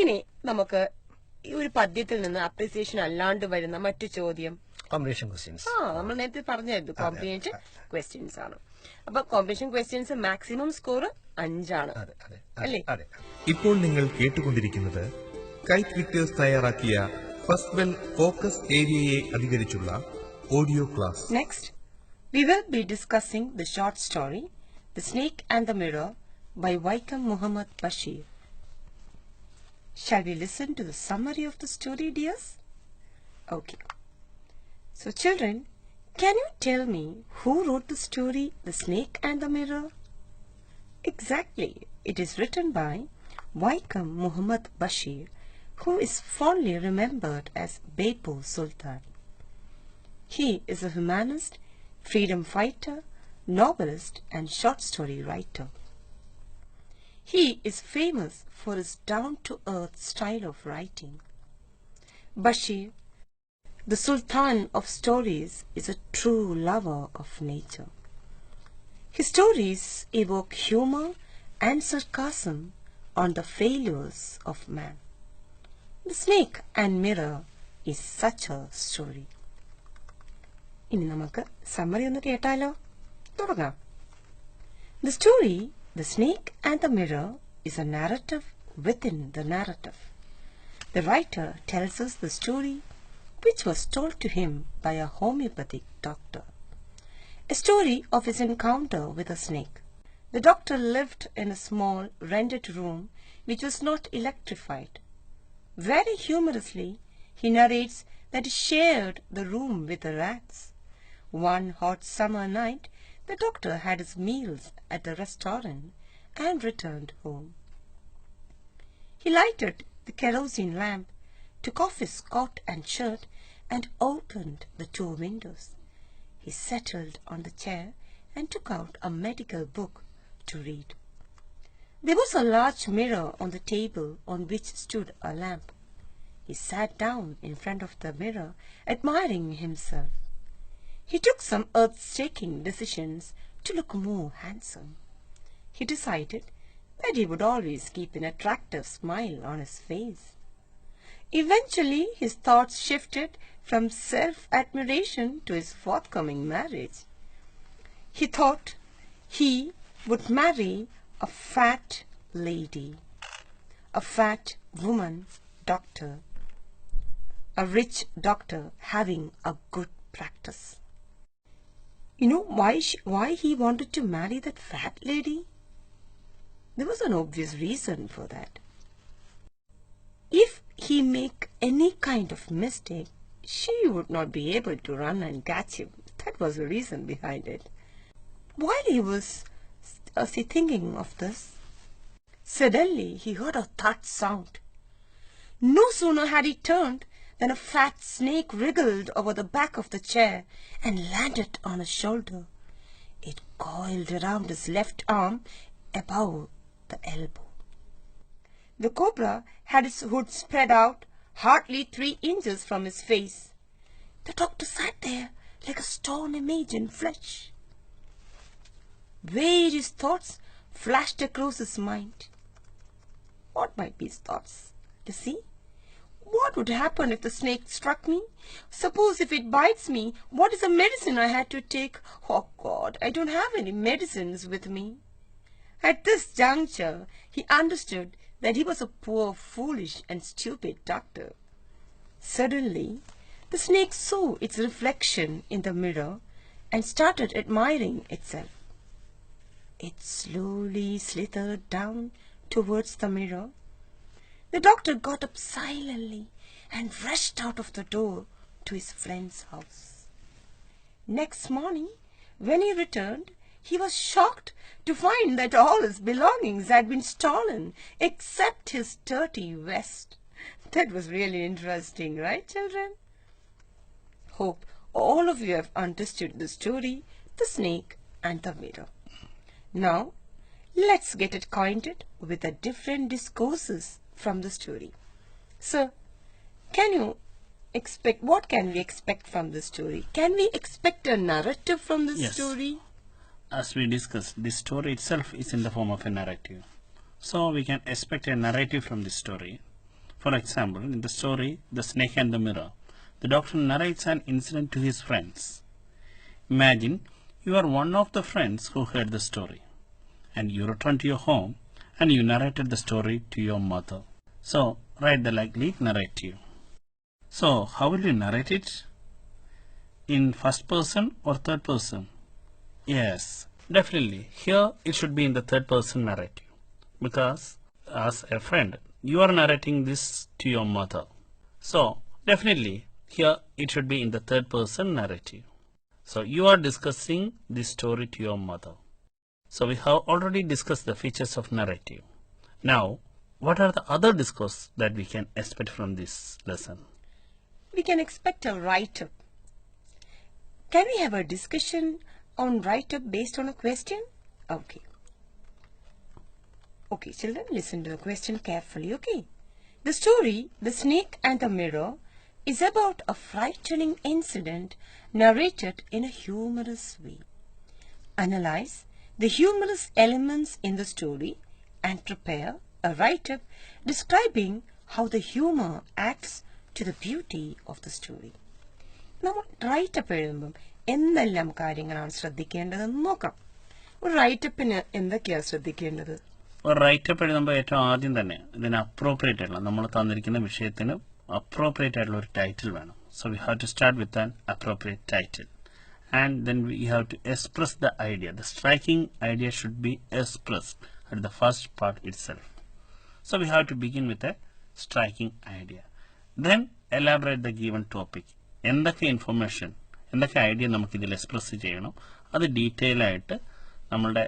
ഇനി നമുക്ക് ഈ ഒരു പദ്യത്തിൽ നിന്ന് appreciation അല്ലാണ്ട് വരുന്ന മറ്റു ചോദ്യം Combination questions. നമ്മൾ നേരത്തെ പറഞ്ഞായിരുന്നു കോംപ്രിഹെൻഷൻ ക്വസ്റ്റ്യൻസ് ആണ്. അപ്പൊ കോംപ്രിഹെൻഷൻ ക്വസ്റ്റ്യൻസ് മാക്സിമം സ്കോർ 5 ആണ്. അല്ലേ? അതെ. ഇപ്പോൾ നിങ്ങൾ കേട്ടുകൊണ്ടിരിക്കുന്നത് കൈറ്റ് വിക്ടേഴ്സ് തയ്യാറാക്കിയ ഫസ്റ്റ് ബെൽ ഫോക്കസ് ഏരിയയെ അധികരിച്ചുള്ള audio class. Next, we will be discussing the short story, The Snake and the Mirror by Vaikam Muhammad Bashir. Shall we listen to the summary of the story, dears? Okay. So children, can you tell me who wrote the story, The Snake and the Mirror? Exactly. It is written by Vaikam Muhammad Bashir, who is fondly remembered as Beppu Sultan. He is a humanist, freedom fighter, novelist and short story writer. He is famous for his down-to-earth style of writing. Bashir, the Sultan of stories, is a true lover of nature. His stories evoke humor and sarcasm on the failures of man. The Snake and Mirror is such a story. ഇനി നമുക്ക് summary ഒന്ന് കേട്ടാലോ? തുടങ്ങാം. The story, The Snake and the Mirror, is a narrative within the narrative. The writer tells us the story which was told to him by a homeopathic doctor. A story of his encounter with a snake. The doctor lived in a small rented room which was not electrified. Very humorously, he narrates that he shared the room with the rats. One hot summer night, the doctor had his meals at the restaurant and returned home. He lighted the kerosene lamp, took off his coat and shirt, and opened the 2 windows. He settled on the chair and took out a medical book to read. There was a large mirror on the table on which stood a lamp. He sat down in front of the mirror, admiring himself. He took some earth-shaking decisions to look more handsome. He decided that he would always keep an attractive smile on his face. Eventually, his thoughts shifted from self-admiration to his forthcoming marriage. He thought he would marry a fat lady, a fat woman doctor, a rich doctor having a good practice. You know why he wanted to marry that fat lady? There was an obvious reason for that. If he make any kind of mistake, she would not be able to run and catch him. That was the reason behind it. While he was thinking of this, suddenly he heard a thud sound. No sooner had he turned than a fat snake wriggled over the back of the chair and landed on his shoulder. It coiled around his left arm above the elbow. The cobra had its hood spread out hardly 3 inches from his face. The doctor sat there like a stone image in flesh. Various thoughts flashed across his mind. What might be his thoughts? You see? What would happen if the snake struck me? Suppose if it bites me, what is the medicine I had to take? Oh God, I don't have any medicines with me. At this juncture, he understood that he was a poor, foolish and stupid doctor. Suddenly, the snake saw its reflection in the mirror and started admiring itself. It slowly slithered down towards the mirror. The doctor got up silently and rushed out of the door to his friend's house. Next morning, when he returned, he was shocked to find that all his belongings had been stolen except his dirty vest. That was really interesting, right, children? Hope all of you have understood the story, The Snake and the Mirror. Now, let's get acquainted with the different discourses from the story. So, what can we expect from the story? Can we expect a narrative from the story? As we discussed, this story itself is in the form of a narrative. So, we can expect a narrative from this story. For example, in the story, The Snake and the Mirror, the doctor narrates an incident to his friends. Imagine you are one of the friends who heard the story, and you return to your home and you narrated the story to your mother. So, write the likely narrative. So, how will you narrate it? In first person or third person? Yes, definitely. Here it should be in the third person narrative, because as a friend, you are narrating this to your mother. So, definitely here it should be in the third person narrative. So, you are discussing this story to your mother. So, we have already discussed the features of narrative. Now, what are the other discourse that we can expect from this lesson? We can expect a write-up. Can we have a discussion on write-up based on a question? Okay. Okay, children, listen to the question carefully, okay? The story, The Snake and the Mirror, is about a frightening incident narrated in a humorous way. Analyze the humorous elements in the story and prepare a write-up describing how the humor adds to the beauty of the story. നമ്മൾ writeup എഴുതുമ്പം എന്തെല്ലാം കാര്യങ്ങളാണ് ശ്രദ്ധിക്കേണ്ടതെന്ന് നോക്കാം. ഒരു റൈറ്റപ്പിന് എന്തൊക്കെയാണ് ശ്രദ്ധിക്കേണ്ടത്? ഒരു writeup എഴുതുമ്പോൾ ഏറ്റവും ആദ്യം തന്നെ ഇതിന് അപ്രോപ്രിയേറ്റ് ആയിട്ടുള്ള നമ്മൾ തന്നിരിക്കുന്ന വിഷയത്തിന് അപ്രോപ്രിയേറ്റ് ആയിട്ടുള്ള ഒരു ടൈറ്റിൽ വേണം. So we have to start with an appropriate title. And then we have to express the idea. The striking idea should be expressed at the first part itself. So we have to begin with a striking idea. Then elaborate the given topic. എന്തൊക്കെ information, എന്തൊക്കെ idea നമുക്കിതിൽ express ചെയ്യണം, അത് detail ആയിട്ട് നമ്മളുടെ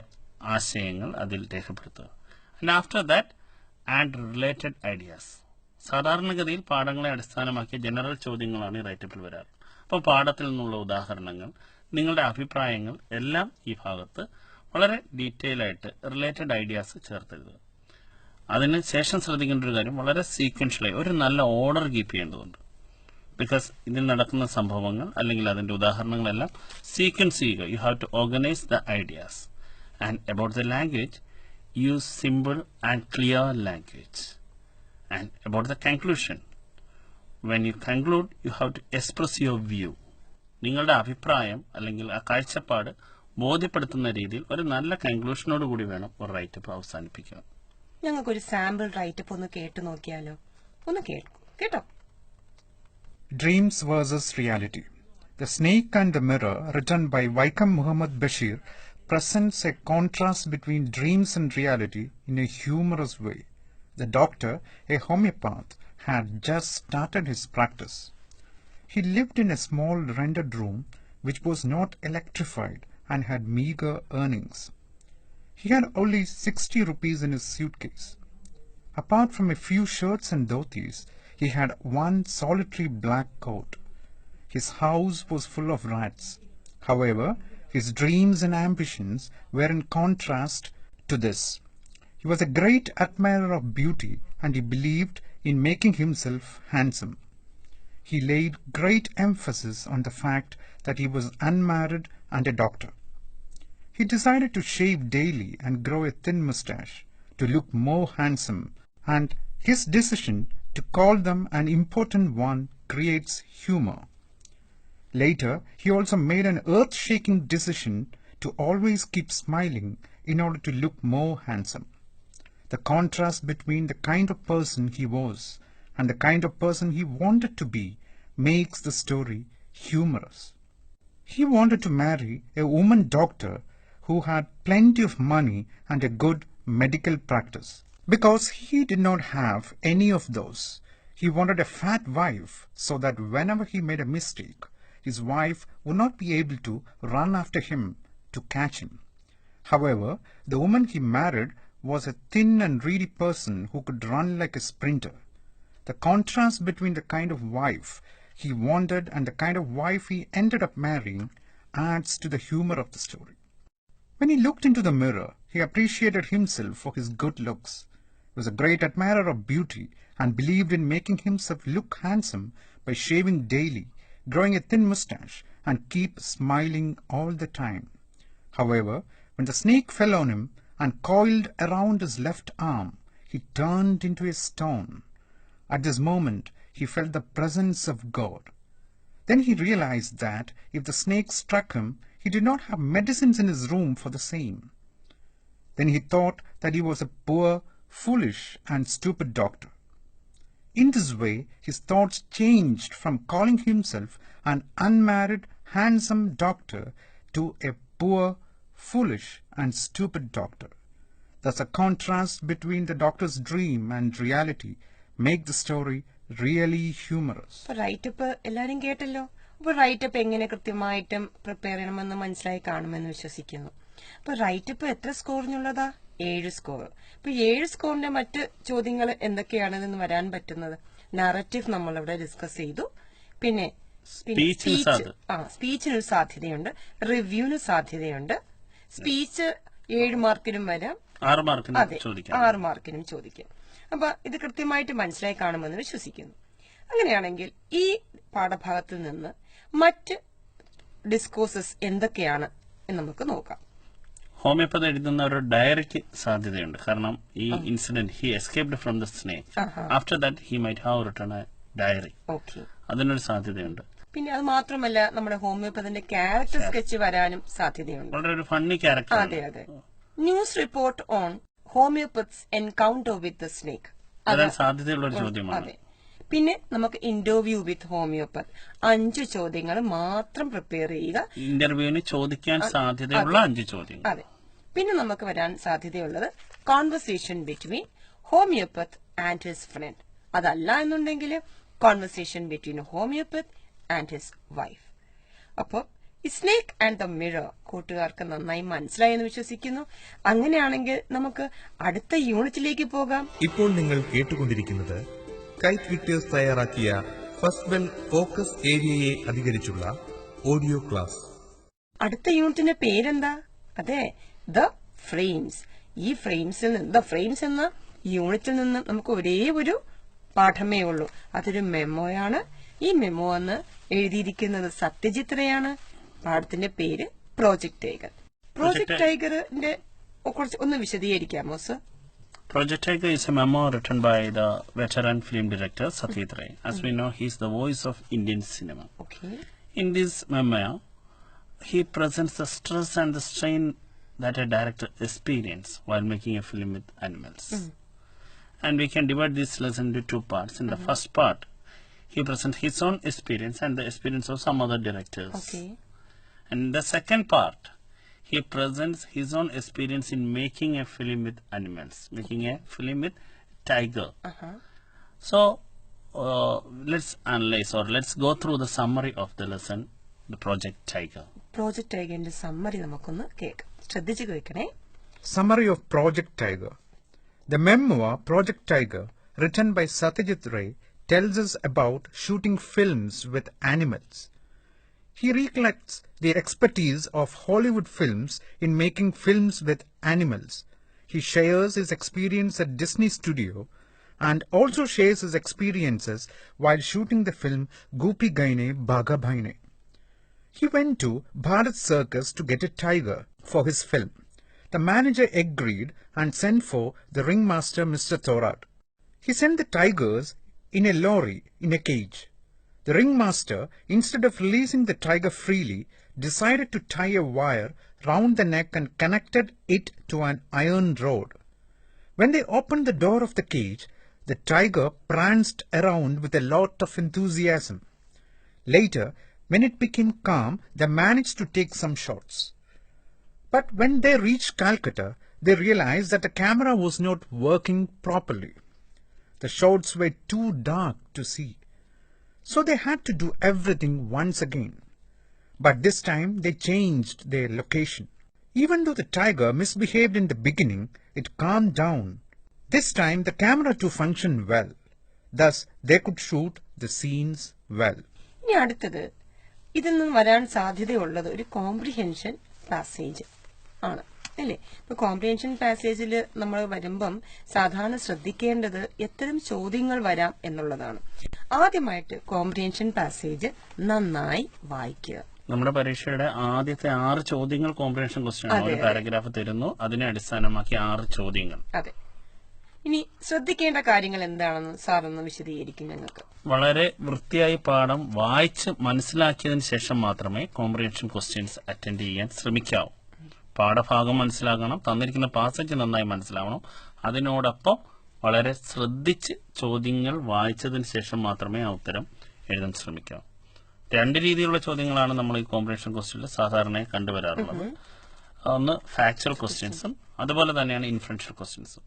ആശയങ്ങൾ അതിൽ രേഖപ്പെടുത്തുക. And after that add related ideas. സാധാരണഗതിയിൽ പാഠങ്ങളെ അടിസ്ഥാനമാക്കിയ ജനറൽ ചോദ്യങ്ങളാണ് ഈ റൈറ്റപ്പിൽ വരാറ്. അപ്പോൾ പാഠത്തിൽ നിന്നുള്ള ഉദാഹരണങ്ങൾ, നിങ്ങളുടെ അഭിപ്രായങ്ങൾ എല്ലാം ഈ ഭാഗത്ത് വളരെ ഡീറ്റെയിൽ ആയിട്ട് റിലേറ്റഡ് ഐഡിയാസ് ചേർത്തെഴുതുക. അതിന് ശേഷം ശ്രദ്ധിക്കേണ്ട ഒരു കാര്യം, വളരെ സീക്വൻഷ്യലായി ഒരു നല്ല ഓർഡർ കീപ്പ് ചെയ്യേണ്ടതുണ്ട്. ബിക്കോസ് ഇതിൽ നടക്കുന്ന സംഭവങ്ങൾ അല്ലെങ്കിൽ അതിന്റെ ഉദാഹരണങ്ങളെല്ലാം സീക്വൻസ് ചെയ്യുക. You have to organise the ideas. And about the language, use simple and clear language. And about the conclusion, when you conclude you have to express your view. നിങ്ങളുടെ അഭിപ്രായം അല്ലെങ്കിൽ ആ കാഴ്ചപ്പാട് ബോധ്യപ്പെടുത്തുന്ന രീതിയിൽ ഒരു നല്ല കൺക്ലൂഷനോട് കൂടി വേണം ഒരു റൈറ്റപ്പ് അവസാനിപ്പിക്കാൻ. ഞങ്ങൾക്കൊരു സാമ്പിൾ റൈറ്റപ്പ് ഒന്ന് കേട്ടു നോക്കിയാലോ? ഒന്ന് കേട്ടോ. Dreams versus Reality. The Snake and the Mirror, written by Vaikam Muhammad Bashir, presents a contrast between dreams and reality in a humorous way. The doctor, a homeopath, had just started his practice. He lived in a small rented room which was not electrified and had meager earnings. He had only 60 rupees in his suitcase. Apart from a few shirts and dhotis, he had one solitary black coat. His house was full of rats. However, his dreams and ambitions were in contrast to this. He was a great admirer of beauty, and he believed in making himself handsome. He laid great emphasis on the fact that he was unmarried and a doctor. He decided to shave daily and grow a thin mustache to look more handsome, and his decision to call them an important one creates humor. Later, he also made an earth-shaking decision to always keep smiling in order to look more handsome. The contrast between the kind of person he was and the kind of person he wanted to be makes the story humorous. He wanted to marry a woman doctor who had plenty of money and a good medical practice. Because he did not have any of those, he wanted a fat wife so that whenever he made a mistake, his wife would not be able to run after him to catch him. However, the woman he married was a thin and greedy person who could run like a sprinter. The contrast between the kind of wife he wanted and the kind of wife he ended up marrying adds to the humor of the story. When he looked into the mirror, he appreciated himself for his good looks. He was a great admirer of beauty and believed in making himself look handsome by shaving daily, growing a thin mustache, and keep smiling all the time. However, when the snake fell on him and coiled around his left arm, he turned into a stone. At this moment, he felt the presence of God. Then he realized that if the snake struck him, he did not have medicines in his room for the same. Then he thought that he was a poor, foolish, and stupid doctor. In this way, his thoughts changed from calling himself an unmarried, handsome doctor to a poor, foolish, and stupid doctor. Thus, a contrast between the doctor's dream and reality make the story really humorous. Writeup എല്ലാരും കേട്ടല്ലോ. അപ്പോൾ writeup എങ്ങനെ കൃത്യമായിട്ടും prepare ചെയ്യണമെന്ന് മനസ്സിലായി കാണുമെന്ന് വിശ്വസിക്കുന്നു. അപ്പൊ റൈറ്റപ്പ് എത്ര സ്കോറിനുള്ളതാ? 7 സ്കോർ. അപ്പൊ 7 സ്കോറിന്റെ മറ്റ് ചോദ്യങ്ങൾ എന്തൊക്കെയാണെന്ന് വരാൻ പറ്റുന്നത്? നറേറ്റീവ് നമ്മളിവിടെ ഡിസ്കസ് ചെയ്തു. പിന്നെ സ്പീച്ചിനൊരു സാധ്യതയുണ്ട്, റിവ്യൂവിന് സാധ്യതയുണ്ട്. സ്പീച്ച് 7 മാർക്കിനും വരാം, 6 മാർക്കിനും ചോദിക്കാം. അപ്പൊ ഇത് കൃത്യമായിട്ട് മനസ്സിലായി കാണുമെന്ന് വിശ്വസിക്കുന്നു. അങ്ങനെയാണെങ്കിൽ ഈ പാഠഭാഗത്തിൽ നിന്ന് മറ്റ് ഡിസ്കോഴ്സസ് എന്തൊക്കെയാണ് എന്ന് നമുക്ക് നോക്കാം. ഹോമിയോപ്പതി എഴുതുന്ന ഒരു ഡയറിക്ക് സാധ്യതയുണ്ട്. കാരണം ഈ incident he escaped from the snake, after that he might have written a diary. അതിനൊരു സാധ്യതയുണ്ട്. പിന്നെ അത് മാത്രമല്ല, നമ്മുടെ ഹോമിയോപ്പതിന്റെ ക്യാരക്ടർ സ്കെച്ച് വരാനും സാധ്യതയുണ്ട്. വളരെ ഒരു ഫണ്ണി ക്യാരക്ടർ. അതെ അതെ. News report on homeopath's encounter with the snake, അതാണ് സാധ്യതയുള്ള ഒരു ചോദ്യമാണ്. പിന്നെ നമുക്ക് ഇന്റർവ്യൂ വിത്ത് ഹോമിയോപ്പത്ത് 5 ചോദ്യങ്ങൾ മാത്രം പ്രിപ്പയർ ചെയ്യുക. ഇന്റർവ്യൂവിന് ചോദിക്കാൻ സാധ്യതയുള്ള 5 ചോദ്യങ്ങൾ. അതെ. പിന്നെ നമുക്ക് വരാൻ സാധ്യതയുള്ളത് conversation between homeopath and his friend. അതല്ല എന്നുണ്ടെങ്കിൽ conversation between homeopath and his wife. അപ്പോൾ ഈ സ്നേക്ക് ആൻഡ് ദ മിറർ കൂട്ടുകാർക്ക് നന്നായി മനസ്സിലായെന്ന് വിശ്വസിക്കുന്നു. അങ്ങനെയാണെങ്കിൽ നമുക്ക് അടുത്ത യൂണിറ്റിലേക്ക് പോകാം. ഇപ്പോൾ നിങ്ങൾ കേട്ടുകൊണ്ടിരിക്കുന്നത് കൈറ്റ് വിക്ടേഴ്സ് തയ്യാറാക്കിയ ഫസ്റ്റ് ബെൽ ഫോക്കസ് ഏരിയയെ അധികരിച്ചുള്ള ഓഡിയോ ക്ലാസ്. അടുത്ത യൂണിറ്റിന്റെ പേരെന്താ? അതെ, ദ ഫ്രെയിംസ്. ഈ ഫ്രെയിംസിൽ നിന്ന്, ദ ഫ്രെയിംസ് എന്ന യൂണിറ്റിൽ നിന്ന് നമുക്ക് ഒരേ ഒരു പാഠമേ ഉള്ളൂ. അതൊരു മെമ്മോയാണ്. ഈ മെമ്മോ എന്ന് എഴുതിയിരിക്കുന്നത് സത്യജിത്രയാണ്. പാഠത്തിന്റെ പേര് പ്രോജക്ട് ടൈഗർ. പ്രോജക്ട് ടൈഗറിന്റെ കുറിച്ച് ഒന്ന് വിശദീകരിക്കാമോ sir? Project Tiger is a memo written by the veteran film director Satyajit Ray. As we know, he is the voice of Indian cinema. Okay. In this memo, he presents the stress and the strain that a director experiences while making a film with animals. And we can divide this lesson into two parts. In the first part, he presents his own experience and the experience of some other directors. Okay. And in the second part, he presents his own experience in making a film with animals, making a film with tiger. So, let's analyze or let's go through the summary of the lesson, the Project Tiger. Project ടൈഗറിന്റെ summary നമുക്കൊന്ന് കേൾക്കാം. ശ്രദ്ധിച്ചു കേൾക്കണേ. Summary of Project Tiger. The memoir Project Tiger, written by Satyajit Ray, tells us about shooting films with animals. He recollects the expertise of Hollywood films in making films with animals. He shares his experience at Disney Studio and also shares his experiences while shooting the film Gopi Gaine Bhaga Bhaine. He went to Bharat Circus to get a tiger for his film. The manager agreed and sent for the ringmaster Mr. Thorat. He sent the tigers in a lorry in a cage. The ringmaster, instead of releasing the tiger freely, decided to tie a wire round the neck and connected it to an iron rod. When they opened the door of the cage, the tiger pranced around with a lot of enthusiasm. Later, when it became calm, they managed to take some shots. But when they reached Calcutta, they realized that the camera was not working properly. The shots were too dark to see. So they had to do everything once again. But this time they changed their location. Even though the tiger misbehaved in the beginning, it calmed down. This time the camera too functioned well. Thus they could shoot the scenes well. ഇനി അടുത്തത് ഇതിൽ നിന്ന് വരാൻ സാധ്യതയുള്ളത് ഒരു comprehension passage ആണ് അല്ലേ? ഇപ്പൊ കോംപ്രിഹെൻഷൻ പാസേജിൽ നമ്മൾ വരുമ്പം സാധാരണ ശ്രദ്ധിക്കേണ്ടത് എത്തരം ചോദ്യങ്ങൾ വരാം എന്നുള്ളതാണ്. ആദ്യമായിട്ട് കോംപ്രിഹെൻഷൻ പാസേജ് നന്നായി വായിക്കുക. നമ്മുടെ പരീക്ഷയുടെ ആദ്യത്തെ 6 ചോദ്യങ്ങൾ കോംപ്രിഹെൻഷൻ ക്വസ്റ്റ്യൻ ആണ്. ഒരു പാരഗ്രാഫ് തരുന്നു, അതിനെ അടിസ്ഥാനമാക്കി 6 ചോദ്യങ്ങൾ. അതെ. ഇനി ശ്രദ്ധിക്കേണ്ട കാര്യങ്ങൾ എന്താണെന്ന് സാറൊന്ന് വിശദീകരിക്കും ഞങ്ങൾക്ക്. വളരെ വൃത്തിയായി പാഠം വായിച്ച് മനസ്സിലാക്കിയതിന് ശേഷം മാത്രമേ കോംപ്രിഹെൻഷൻ ക്വസ്റ്റ്യൻസ് അറ്റൻഡ് ചെയ്യാൻ ശ്രമിക്കാവൂ. പാഠഭാഗം മനസ്സിലാക്കണം, തന്നിരിക്കുന്ന പാസേജ് നന്നായി മനസ്സിലാവണം. അതിനോടൊപ്പം വളരെ ശ്രദ്ധിച്ച് ചോദ്യങ്ങൾ വായിച്ചതിന് ശേഷം മാത്രമേ ആ ഉത്തരം എഴുതാൻ ശ്രമിക്കാവൂ. 2 രീതിയിലുള്ള ചോദ്യങ്ങളാണ് നമ്മൾ ഈ കോംപ്രിഹെൻഷൻ ക്വസ്റ്റ്യനിൽ സാധാരണയായി കണ്ടുവരാറുള്ളത്. ഒന്ന് ഫാക്ച്വൽ ക്വസ്റ്റ്യൻസും അതുപോലെ തന്നെയാണ് ഇൻഫറൻഷ്യൽ ക്വസ്റ്റ്യൻസും.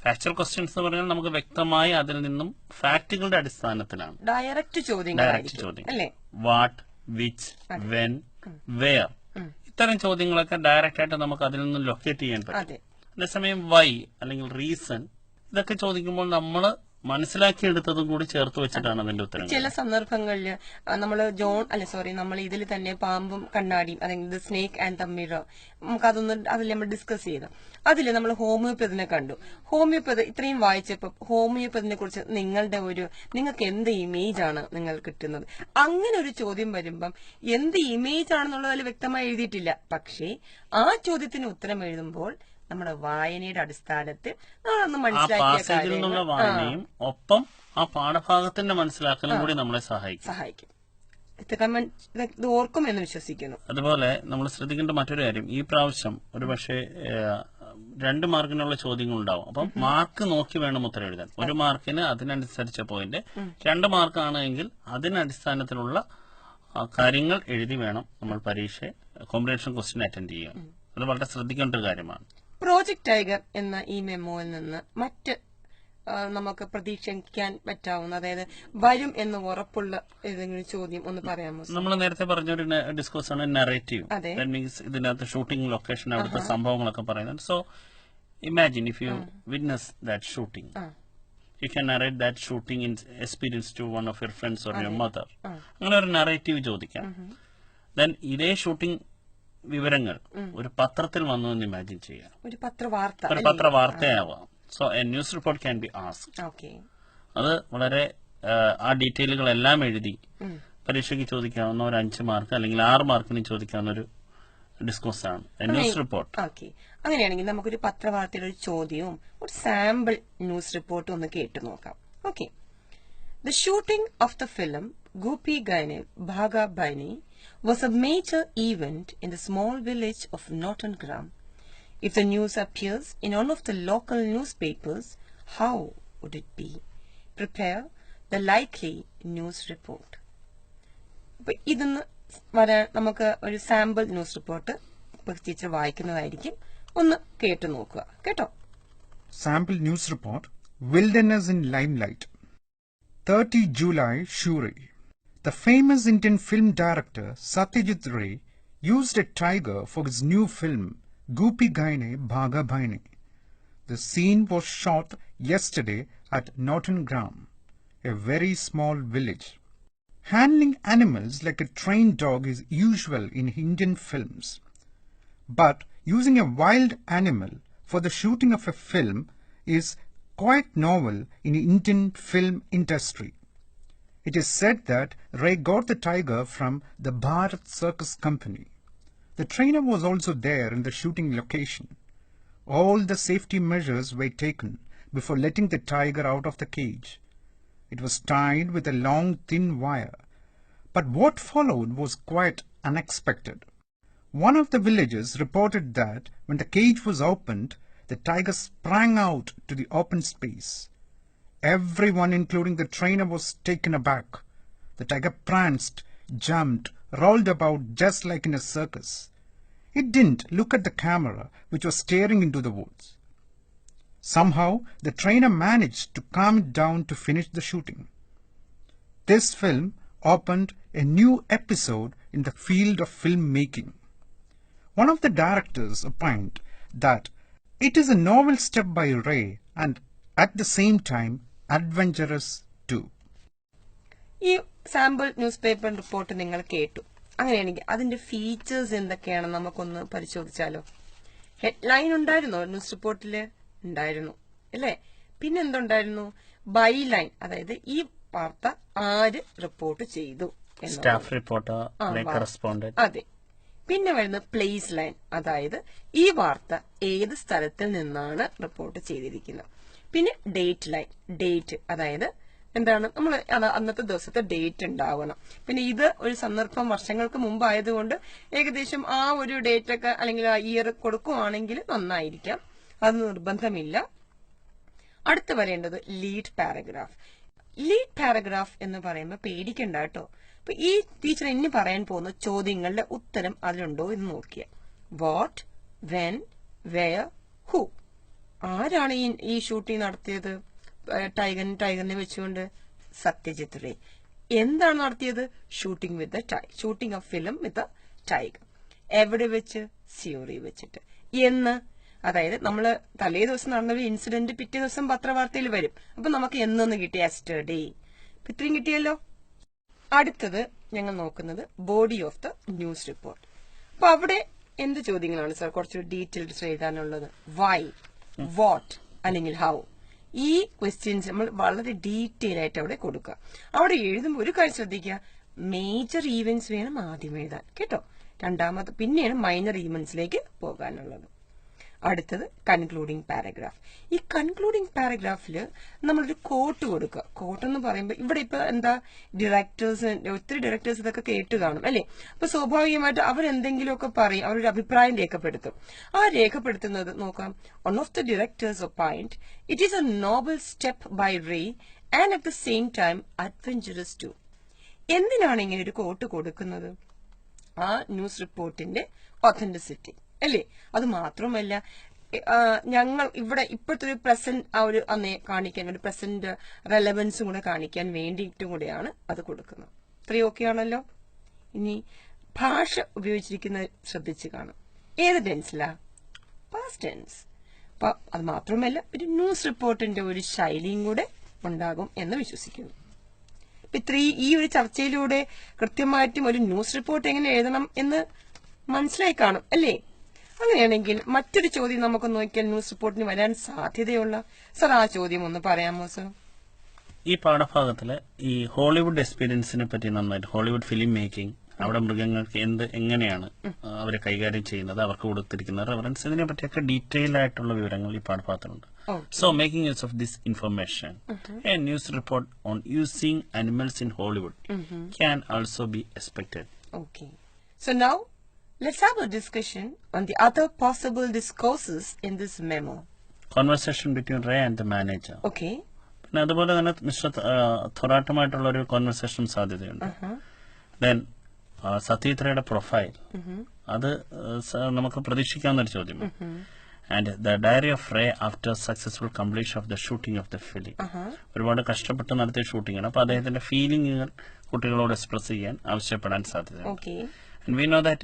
ഫാക്ച്വൽ ക്വസ്റ്റ്യൻസ് എന്ന് പറഞ്ഞാൽ നമുക്ക് വ്യക്തമായി അതിൽ നിന്നും ഫാക്ടുകളുടെ അടിസ്ഥാനത്തിലാണ് ഡയറക്റ്റ് ചോദ്യം. വാട്ട്, വിച്ച്, വെൻ, വെയർ, ഇത്തരം ചോദ്യങ്ങളൊക്കെ ഡയറക്റ്റ് ആയിട്ട് നമുക്ക് അതിൽ നിന്നും ലൊക്കേറ്റ് ചെയ്യാൻ പറ്റും. അതേസമയം വൈ അല്ലെങ്കിൽ റീസൺ ഇതൊക്കെ ചോദിക്കുമ്പോൾ നമ്മൾ മനസ്സിലാക്കിയെടുത്തതും കൂടി ചേർത്ത് വെച്ചിട്ടാണ് അതിന്റെ ഉത്തരം. ചില സന്ദർഭങ്ങളിൽ നമ്മൾ ഇതിൽ തന്നെ പാമ്പും കണ്ണാടിയും അല്ലെങ്കിൽ സ്നേക്ക് ആൻഡ് ദ മിറർ അതിൽ നമ്മൾ ഡിസ്കസ് ചെയ്തു. അതിൽ നമ്മൾ ഹോമിയോപ്പതിനെ കണ്ടു. ഹോമിയോപ്പതി ഇത്രയും വായിച്ചപ്പോൾ ഹോമിയോപ്പതിനെ കുറിച്ച് നിങ്ങൾക്ക് എന്ത് ഇമേജ് ആണ് നിങ്ങൾ കിട്ടുന്നത്? അങ്ങനെ ഒരു ചോദ്യം വരുമ്പം എന്ത് ഇമേജ് ആണെന്നുള്ളത് അതിൽ വ്യക്തമായി എഴുതിയിട്ടില്ല. പക്ഷേ ആ ചോദ്യത്തിന് ഉത്തരം എഴുതുമ്പോൾ നമ്മുടെ വായനയുടെ അടിസ്ഥാനത്തിൽ നമ്മളൊന്ന് മനസ്സിലാക്കിയ വായനയും ഒപ്പം ആ പാഠഭാഗത്തിന്റെ മനസ്സിലാക്കലും കൂടി നമ്മളെ സഹായിക്കും. ഇത് ഓർക്കും എന്ന് വിശ്വസിക്കുന്നു. അതുപോലെ നമ്മൾ ശ്രദ്ധിക്കേണ്ട മറ്റൊരു കാര്യം, ഈ പ്രാവശ്യം ഒരു പക്ഷേ 2 മാർക്കിനുള്ള ചോദ്യങ്ങൾ ഉണ്ടാവും. അപ്പം മാർക്ക് നോക്കി വേണം ഉത്തരം എഴുതാൻ. 1 മാർക്കിന് അതിനനുസരിച്ച പോയിന്റ്, 2 മാർക്കാണെങ്കിൽ അതിനടിസ്ഥാനത്തിലുള്ള കാര്യങ്ങൾ എഴുതി വേണം നമ്മൾ പരീക്ഷ കോംപ്രിഹെൻഷൻ ക്വസ്റ്റ്യൻ അറ്റൻഡ് ചെയ്യാൻ. അത് വളരെ ശ്രദ്ധിക്കേണ്ട ഒരു കാര്യമാണ്. പ്രോജക്ട് ടൈഗർ എന്ന ഈ മെമ്മോയിൽ നിന്ന് മറ്റ് നമുക്ക് പ്രതീക്ഷിക്കാൻ പറ്റാവുന്ന, അതായത് വരും എന്ന് ഉറപ്പുള്ള ഏതെങ്കിലും ചോദ്യം ഒന്ന് പറയാമോ? നമ്മൾ നേരത്തെ പറഞ്ഞൊരു ഡിസ്കോഴ്സ് ആണ് നറേറ്റീവ്. ദാറ്റ് മീൻസ് ഇതിനകത്ത് ഷൂട്ടിംഗ് ലൊക്കേഷൻ, അവിടുത്തെ സംഭവങ്ങളൊക്കെ പറയുന്നത്. So imagine if you witness that shooting, you can narrate that shooting in experience to one of your friends or your mother. അങ്ങനെ ഒരു നറേറ്റീവ് ചോദിക്കാം. ദെൻ ഇതേ ഷൂട്ടിംഗ് വിവരങ്ങൾ ഒരു പത്രത്തിൽ വന്നു എന്ന് ഇമാജിൻ ചെയ്യാം. ഒരു പത്രവാർത്തയാവാം. So a news report can be asked. അത് വളരെ ആ ഡീറ്റെയിലുകളെല്ലാം എഴുതി പരീക്ഷയ്ക്ക് ചോദിക്കാവുന്ന ഒരു 5 മാർക്ക് അല്ലെങ്കിൽ 6 മാർക്കിന് ചോദിക്കാവുന്ന ഒരു ഡിസ്കോഴ്സ് ആണ് ന്യൂസ് റിപ്പോർട്ട്. അങ്ങനെയാണെങ്കിൽ നമുക്കൊരു പത്രവാർത്തയുടെ ഒരു ചോദ്യവും ഒരു സാമ്പിൾ ന്യൂസ് റിപ്പോർട്ടും ഒന്ന് കേട്ടു നോക്കാം. Okay. The shooting of the film Gopi Gaine Bhaga Baini was a major event in the small village of Norton Gram. If the news appears in one of the local newspapers, how would it be? Prepare the likely news report. ഇതൊന്ന് വരാൻ നമുക്ക് ഒരു sample news report teacher വായിക്കുന്നതായിരിക്കും. ഒന്ന് കേട്ടു നോക്കുക കേട്ടോ. Sample news report, Wilderness in Limelight. 30 July, Shuri. The famous Indian film director Satyajit Ray used a tiger for his new film, Gopi Gaine Bhaga Baini. The scene was shot yesterday at Norton Gram, a very small village. Handling animals like a trained dog is usual in Indian films. But using a wild animal for the shooting of a film is quite novel in the Indian film industry. It is said that Ray got the tiger from the Bharat Circus Company. The trainer was also there in the shooting location. All the safety measures were taken before letting the tiger out of the cage. It was tied with a long thin wire. But what followed was quite unexpected. One of the villagers reported that when the cage was opened, the tiger sprang out to the open space. Everyone, including the trainer, was taken aback. The tiger pranced, jumped, rolled about just like in a circus. It didn't look at the camera, which was staring into the woods. Somehow, the trainer managed to calm it down to finish the shooting. This film opened a new episode in the field of filmmaking. One of the directors opined that it is a novel step by Ray and at the same time adventurous too. ഈ sample news paper report നിങ്ങൾ കേട്ടു. അങ്ങനെയാണെങ്കിൽ അതിന്റെ features എന്തൊക്കെയാണ് നമുക്കൊന്ന് പരിശോധിച്ചാലോ. Headline ഉണ്ടായിരുന്നോ news റിപ്പോർട്ടില്? ഉണ്ടായിരുന്നു അല്ലേ. പിന്നെന്തുണ്ടായിരുന്നു? ബൈ ലൈൻ, അതായത് ഈ വാർത്ത ആര് റിപ്പോർട്ട് ചെയ്തു, സ്റ്റാഫ് റിപ്പോർട്ടർ, കറസ്പോണ്ടന്റ്. അതെ. പിന്നെ വരുന്നത് പ്ലേസ് ലൈൻ, അതായത് ഈ വാർത്ത ഏത് സ്ഥലത്തിൽ നിന്നാണ് റിപ്പോർട്ട് ചെയ്തിരിക്കുന്നത്. പിന്നെ ഡേറ്റ് ലൈൻ, ഡേറ്റ് അതായത് എന്താണ് നമ്മൾ അന്നത്തെ ദിവസത്തെ ഡേറ്റ് ഉണ്ടാവണം. പിന്നെ ഇത് ഒരു സന്ദർഭം വർഷങ്ങൾക്ക് മുമ്പായതുകൊണ്ട് ഏകദേശം ആ ഒരു ഡേറ്റ് ഒക്കെ അല്ലെങ്കിൽ ആ ഇയർ കൊടുക്കുവാണെങ്കിൽ നന്നായിരിക്കാം, അത് നിർബന്ധമില്ല. അടുത്ത് വരേണ്ടത് ലീഡ് പാരഗ്രാഫ്. ലീഡ് പാരഗ്രാഫ് എന്ന് പറയുമ്പോൾ പേടിക്കണ്ട കേട്ടോ. അപ്പൊ ഈ ടീച്ചർ ഇനി പറയാൻ പോകുന്ന ചോദ്യങ്ങളുടെ ഉത്തരം അതിലുണ്ടോ എന്ന് നോക്കിയ. What, when, where, who. ആരാണ് ഈ ഷൂട്ടിംഗ് നടത്തിയത്? ടൈഗറിനെ വെച്ചുകൊണ്ട് സത്യജിത് റേ. എന്താണ് നടത്തിയത്? Shooting with shooting of film with tiger. എവിടെ വെച്ച്? സിയോറി വെച്ചിട്ട്. എന്ന്, അതായത് നമ്മള് തലേ ദിവസം നടന്ന ഒരു ഇൻസിഡന്റ് പിറ്റേ ദിവസം പത്രവാർത്തയിൽ വരും. അപ്പൊ നമുക്ക് എന്നൊന്ന് കിട്ടി? യെസ്റ്റർഡേ. ഇത്രയും കിട്ടിയല്ലോ. അടുത്തത് ഞങ്ങൾ നോക്കുന്നത് body of the news report. അപ്പൊ അവിടെ എന്ത് ചോദ്യങ്ങളാണ് സാർ കുറച്ചൊരു ഡീറ്റെയിൽസ് എഴുതാനുള്ളത്? വൈ, വാട്ട് അല്ലെങ്കിൽ ഹൗ. ഈ ക്വസ്റ്റ്യൻസ് നമ്മൾ വളരെ ഡീറ്റെയിൽ ആയിട്ട് അവിടെ കൊടുക്കുക. അവിടെ എഴുതുമ്പോൾ ഒരു കാര്യം ശ്രദ്ധിക്കുക, മേജർ ഈവന്റ്സ് വേണം ആദ്യം എഴുതാൻ കേട്ടോ. രണ്ടാമത് പിന്നെയാണ് മൈനർ ഈവന്റ്സിലേക്ക് പോകാനുള്ളത്. അടുത്തത് കൺക്ലൂഡിംഗ് പാരഗ്രാഫ്. ഈ കൺക്ലൂഡിംഗ് പാരഗ്രാഫിൽ നമ്മളൊരു കോട്ട് കൊടുക്കുക. കോട്ട് എന്ന് പറയുമ്പോൾ ഇവിടെ ഇപ്പൊ എന്താ, ഡയറക്ടേഴ്സ്, ഒത്തിരി ഡയറക്ടേഴ്സ് ഇതൊക്കെ കേട്ട് കാണും അല്ലെ. അപ്പൊ സ്വാഭാവികമായിട്ട് അവരെന്തെങ്കിലുമൊക്കെ പറയും, അവരൊരു അഭിപ്രായം രേഖപ്പെടുത്തും. ആ രേഖപ്പെടുത്തുന്നത് നോക്കാം. One of the directors opined it is a noble step by Ray and at the same time adventurous too. എന്തിനാണ് ഇങ്ങനെ ഒരു കോട്ട് കൊടുക്കുന്നത്? ആ ന്യൂസ് റിപ്പോർട്ടിന്റെ ഒത്തന്റിസിറ്റി അല്ലേ. അത് മാത്രമല്ല ഞങ്ങൾ ഇവിടെ ഇപ്പോഴത്തെ ഒരു പ്രസന്റ് ആ ഒരു അന്നേ കാണിക്കാൻ ഒരു പ്രസന്റ് റെലവൻസും കൂടെ കാണിക്കാൻ വേണ്ടിയിട്ടും കൂടെയാണ് അത് കൊടുക്കുന്നത്. ഇത്രയും ഓക്കെ ആണല്ലോ. ഇനി ഭാഷ ഉപയോഗിച്ചിരിക്കുന്നത് ശ്രദ്ധിച്ച് കാണും. ഏത് ടെൻസിലാ? Past tense. അപ്പൊ അത് മാത്രമല്ല ഒരു ന്യൂസ് റിപ്പോർട്ടിന്റെ ഒരു ശൈലിയും കൂടെ ഉണ്ടാകും എന്ന് വിശ്വസിക്കുന്നു. ഈ ഒരു ചർച്ചയിലൂടെ കൃത്യമായിട്ടും ഒരു ന്യൂസ് റിപ്പോർട്ട് എങ്ങനെ എഴുതണം എന്ന് മനസ്സിലായി കാണും അല്ലേ? അങ്ങനെയാണെങ്കിൽ മറ്റൊരു ചോദ്യം നമുക്ക് നോക്കിയാൽ ന്യൂസ് റിപ്പോർട്ടിന് വരാൻ സാധ്യതയുള്ള സർ ആ ചോദ്യം ഒന്ന് പറയാമോ സർ? ഈ പാഠഭാഗത്തില് ഈ ഹോളിവുഡ് എക്സ്പീരിയൻസിനെ പറ്റി നന്നായിട്ട് ഹോളിവുഡ് ഫിലിം മേക്കിംഗ്, അവിടെ മൃഗങ്ങൾക്ക് എങ്ങനെയാണ് അവരെ കൈകാര്യം ചെയ്യുന്നത്, അവർക്ക് കൊടുത്തിരിക്കുന്ന റെഫറൻസ്, ഇതിനെ പറ്റിയൊക്കെ ഡീറ്റെയിൽ ആയിട്ടുള്ള വിവരങ്ങൾ ഈ പാഠഭാഗത്തിലുണ്ട്. So making use of this information, a news report on using animals in Hollywood can also be expected. Okay. So now let's have a discussion on the other possible discourses in this memo. Conversation between Ray and the manager. Okay. പിന്നെ അതുപോലെ തന്നെ mister തൊറാട്ടുമായിട്ടുള്ള ഒരു conversation സാധ്യതയുണ്ട്. Then സത്യത്രയുടെ profile, അത് നമുക്ക് പ്രതീക്ഷിക്കാവുന്ന ഒരു ചോദ്യമാണ്. And the diary of Ray after successful completion of the shooting of the film. ഒരുപാട് കഷ്ടപ്പെട്ട് നടത്തിയ ഷൂട്ടിംഗ് ആണ്. അപ്പൊ അദ്ദേഹത്തിന്റെ ഫീലിംഗുകൾ കുട്ടികളോട് എക്സ്പ്രസ് ചെയ്യാൻ ആവശ്യപ്പെടാൻ സാധ്യതയുണ്ട്. And we know that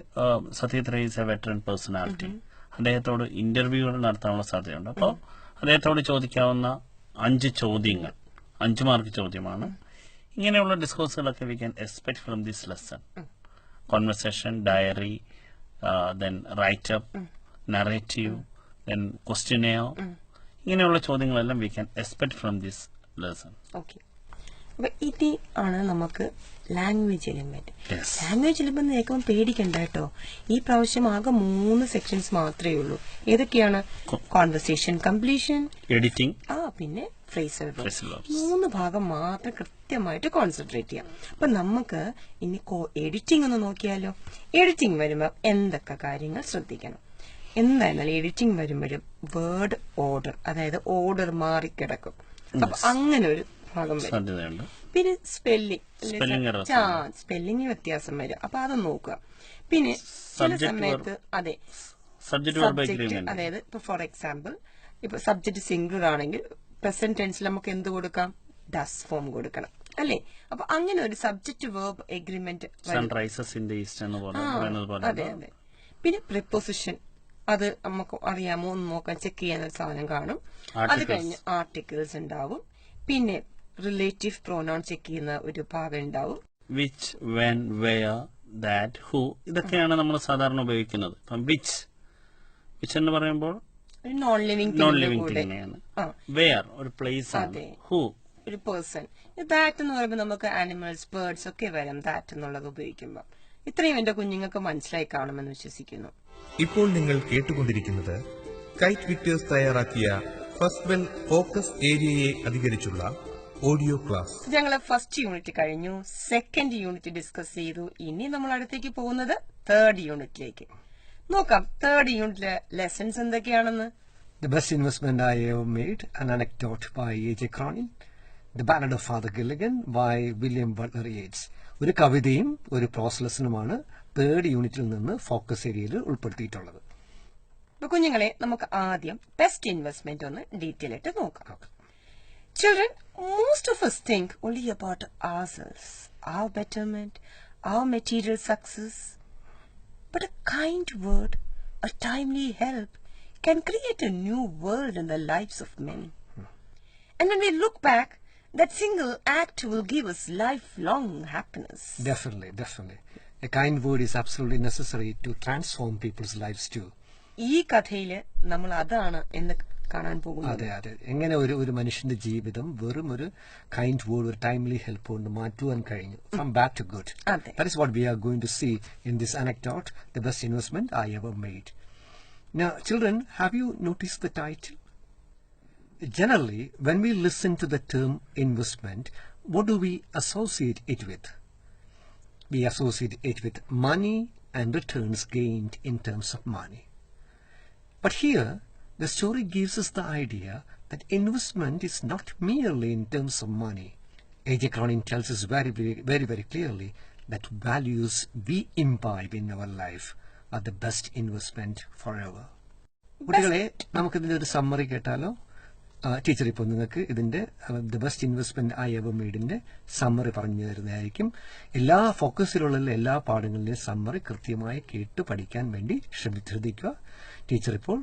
Satyatra is a veteran personality. അദ്ദേഹത്തോട് ഇന്റർവ്യൂകൾ നടത്താനുള്ള സാധ്യതയുണ്ട്. അപ്പോൾ അദ്ദേഹത്തോട് ചോദിക്കാവുന്ന 5 ചോദ്യങ്ങൾ 5 മാർക്ക് ചോദ്യമാണ്. ഇങ്ങനെയുള്ള ഡിസ്കോഴ്സുകളൊക്കെ we can expect from this lesson. Conversation, diary, then write-up, narrative, then questionnaire. ഇങ്ങനെയുള്ള ചോദ്യങ്ങളെല്ലാം we can expect from this lesson. Okay. അപ്പൊ ഇത് ആണ് നമുക്ക് ലാംഗ്വേജ് എലിമെന്റ്. ലാംഗ്വേജ് എലിമെന്റ് കേൾക്കുമ്പോൾ പേടിക്കണ്ട കേട്ടോ. ഈ പ്രാവശ്യം ആകെ 3 സെക്ഷൻസ് മാത്രമേ ഉള്ളൂ. ഏതൊക്കെയാണ്? കോൺവെർസേഷൻ കംപ്ലീഷൻ, എഡിറ്റിംഗ്, പിന്നെ ഫ്രേസൽ വെർബ്സ്. 3 ഭാഗം മാത്രം കൃത്യമായിട്ട് കോൺസെൻട്രേറ്റ് ചെയ്യാം. അപ്പൊ നമുക്ക് ഇനി എഡിറ്റിംഗ് ഒന്ന് നോക്കിയാലോ. എഡിറ്റിംഗ് വരുമ്പോൾ എന്തൊക്കെ കാര്യങ്ങൾ ശ്രദ്ധിക്കണം? എന്തായിരുന്നാലും എഡിറ്റിംഗ് വരുമ്പോഴും വേർഡ് ഓർഡർ, അതായത് ഓർഡർ മാറിക്കിടക്കും. അപ്പൊ അങ്ങനെ ഒരു ഭാഗം വരും. പിന്നെ സ്പെല്ലിംഗ് വ്യത്യാസം വരും. അപ്പൊ അത് നോക്കുക. പിന്നെ ചില സമയത്ത് സബ്ജക്ട്, അതായത് ഇപ്പൊ ഫോർ എക്സാമ്പിൾ ഇപ്പൊ സബ്ജക്ട് സിംഗിൾ ആണെങ്കിൽ പ്രസന്റ് ടെൻസിൽ നമുക്ക് എന്ത് കൊടുക്കാം? ഡസ് ഫോം കൊടുക്കണം അല്ലേ? അപ്പൊ അങ്ങനെ ഒരു സബ്ജക്ട് വേർബ് എഗ്രിമെന്റ്. അതെ അതെ. പിന്നെ പ്രിപ്പോസിഷൻ, അത് നമുക്ക് അറിയാമോ എന്ന് നോക്കാൻ ചെക്ക് ചെയ്യാൻ ഒരു സാധനം കാണും. അത് കഴിഞ്ഞ് ആർട്ടിക്കിൾസ് ഉണ്ടാവും. പിന്നെ റിലേറ്റീവ് പ്രോനൗൺ ചെക്ക് ചെയ്യുന്ന ഒരു ഭാഗം ഉണ്ടാവും. Which, when, where, that, who, ഇതൊക്കെയാണ് നമ്മൾ സാധാരണ ഉപയോഗിക്കുന്നത്. വിച്ച് എന്ന് പറയുമ്പോൾ നോൺ ലിവിംഗ് തന്നെയാണ്. വെയർ ഒരു പ്ലേസ് ആണ്. ഹു ഒരു പേഴ്സൺ. ദാറ്റ് എന്ന് പറയുമ്പോൾ നമുക്ക് ആനിമൽസ്, ബേർഡ്സ് ഒക്കെ വരും ദാറ്റ് എന്നുള്ളത് ഉപയോഗിക്കുമ്പോൾ. ഇത്രയും എന്റെ കുഞ്ഞുങ്ങൾക്ക് മനസ്സിലായി കാണുമെന്ന് വിശ്വസിക്കുന്നു. ഇപ്പോൾ നിങ്ങൾ കേട്ടുകൊണ്ടിരിക്കുന്നത് കൈറ്റ് വിക്ടേഴ്സ് തയ്യാറാക്കിയ ഫസ്റ്റ് ബെൽ ഫോക്കസ് ഏരിയയെ അധികരിച്ചുള്ള ഓഡിയോ ക്ലാസ്. ഞങ്ങൾ ഫസ്റ്റ് യൂണിറ്റ് കഴിഞ്ഞു, സെക്കൻഡ് യൂണിറ്റ് ഡിസ്കസ് ചെയ്തു. ഇനി നമ്മൾ അടുത്തേക്ക് പോകുന്നത് തേർഡ് യൂണിറ്റിലേക്ക്. നോക്കാം തേർഡ് യൂണിറ്റിലെ ലെസൺസ് എന്തൊക്കെയാണെന്ന്. The best investment I ever made, an anecdote by A.J. Cronin. The Ballad of Father Gilligan by William Butler Yeats. ഒരു കവിതയും ഒരു പ്രോസ് ലെസണുമാണ് തേർഡ് യൂണിറ്റിൽ നിന്ന് ഫോക്കസ് ഏരിയയിൽ ഉൾപ്പെടുത്തിയിട്ടുള്ളത്. കുഞ്ഞുങ്ങളെ, നമുക്ക് ആദ്യം ബെസ്റ്റ് ഇൻവെസ്റ്റ്മെന്റ് ഒന്ന് ഡീറ്റെയിൽ ആയിട്ട് നോക്കാം. Children, most of us think only about ourselves, our betterment, our material success. But a kind word, a timely help, can create a new world in the lives of many. And when we look back, that single act will give us lifelong happiness. Definitely. A kind word is absolutely necessary to transform people's lives too. ഈ കഥയില് നമ്മൾ അതാണ് എന്ന് കാണാൻ പോകുന്നത്. അതെ. എങ്ങനെ ഒരു മനുഷ്യന്റെ ജീവിതം വെറും ഒരു കൈൻഡ് വേർഡ്, ഒരു ടൈംലി ഹെൽപ്പ് കൊണ്ട് മാറ്റുവാൻ കഴിഞ്ഞു. From bad to good. That is what we are going to see in this anecdote, the best investment I ever made. Now, children, have you noticed the title? Generally, when we listen to the term investment, what do we associate it with? We associate it with money and returns gained in terms of money. But here, the story gives us the idea that investment is not merely in terms of money. A.J. Cronin tells us very clearly that values we imbibe in our life are the best investment forever. കുട്ടികളെ നമുക്കിതിന്റെ ഒരു summary കേട്ടാലോ? Teacher ഇപ്പോൾ നിങ്ങൾക്ക് ഇതിന്റെ the best investment I ever മെയ്ഡിന്റെ summary പറഞ്ഞു തരുന്നതായിരിക്കും. എല്ലാ ഫോക്കസിലുള്ള എല്ലാ പാഠങ്ങളിലെയും സമ്മറി കൃത്യമായി കേട്ട് പഠിക്കാൻ വേണ്ടി ശ്രദ്ധിക്കുക. ടീച്ചർ ഇപ്പോൾ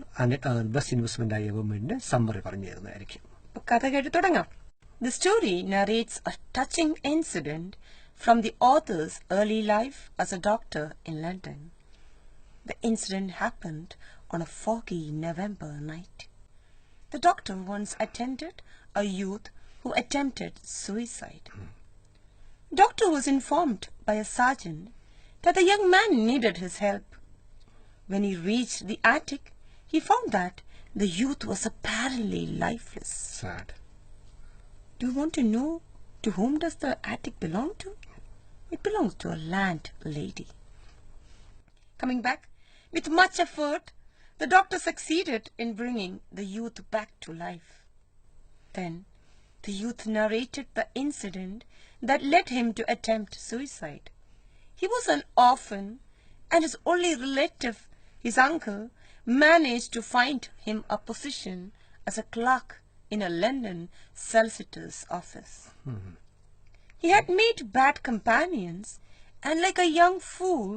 ബെസ്റ്റ് ഇൻവെസ്റ്റ്മെന്റ് ഐ എവർ മെയ്ഡിന്റെ സമ്മറി പറഞ്ഞു തരുന്നതായിരിക്കും. കഥ കേട്ട് തുടങ്ങാം. The story narrates a touching incident from the author's early life as a doctor in London. The incident happened on a foggy November night. The doctor once attended a youth who attempted suicide. Doctor was informed by a sergeant that the young man needed his help. When he reached the attic, he found that the youth was apparently lifeless. Sad. Do you want to know to whom does the attic belong to? It belongs to a landlady. Coming back, with much effort, the doctor succeeded in bringing the youth back to life. Then, the youth narrated the incident that led him to attempt suicide. He was an orphan, and his only relative, his uncle, managed to find him a position as a clerk in a London solicitor's office. He had made bad companions, and like a young fool,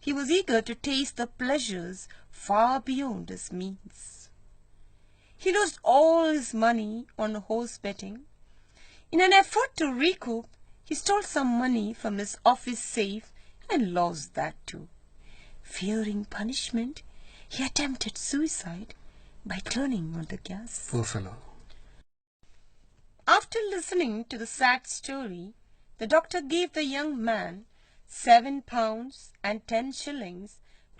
he was eager to taste the pleasures far beyond his means. He lost all his money on horse betting. In an effort to recoup, he stole some money from his office safe and lost that too. Fearing punishment, he attempted suicide by turning on the gas. Poor fellow. After listening to the sad story, the doctor gave the young man £7 and 10 shillings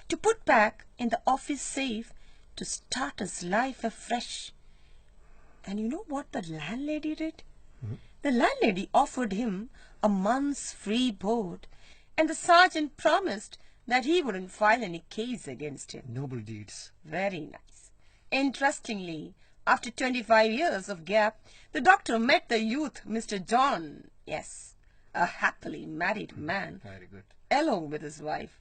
to put back in the office safe to start his life afresh. And you know what the landlady did? The landlady offered him a month's free board, and the sergeant promised that he wouldn't file any case against him. Noble deeds. Very nice. Interestingly, after 25 years of gap, the doctor met the youth, Mr. John. Yes, a happily married man. Very good. Along with his wife.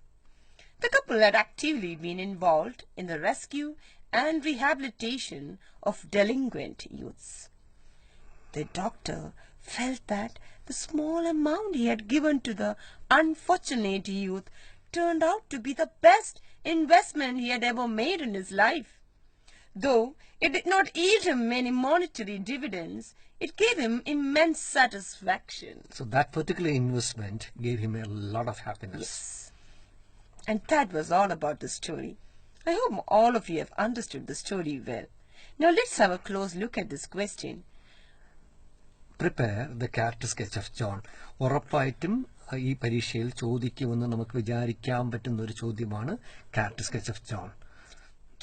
The couple had actively been involved in the rescue and rehabilitation of delinquent youths. The doctor felt that the small amount he had given to the unfortunate youth turned out to be the best investment he had ever made in his life. Though it did not yield him many monetary dividends, it gave him immense satisfaction. So that particular investment gave him a lot of happiness. Yes. And that was all about the story. I hope all of you have understood the story well. Now let's have a close look at this question. Prepare the character sketch of John. ഉറപ്പായിട്ടും ഈ പരീക്ഷയിൽ ചോദിക്കുമെന്ന് നമുക്ക് വിചാരിക്കാൻ പറ്റുന്ന ഒരു ചോദ്യമാണ് character sketch of John.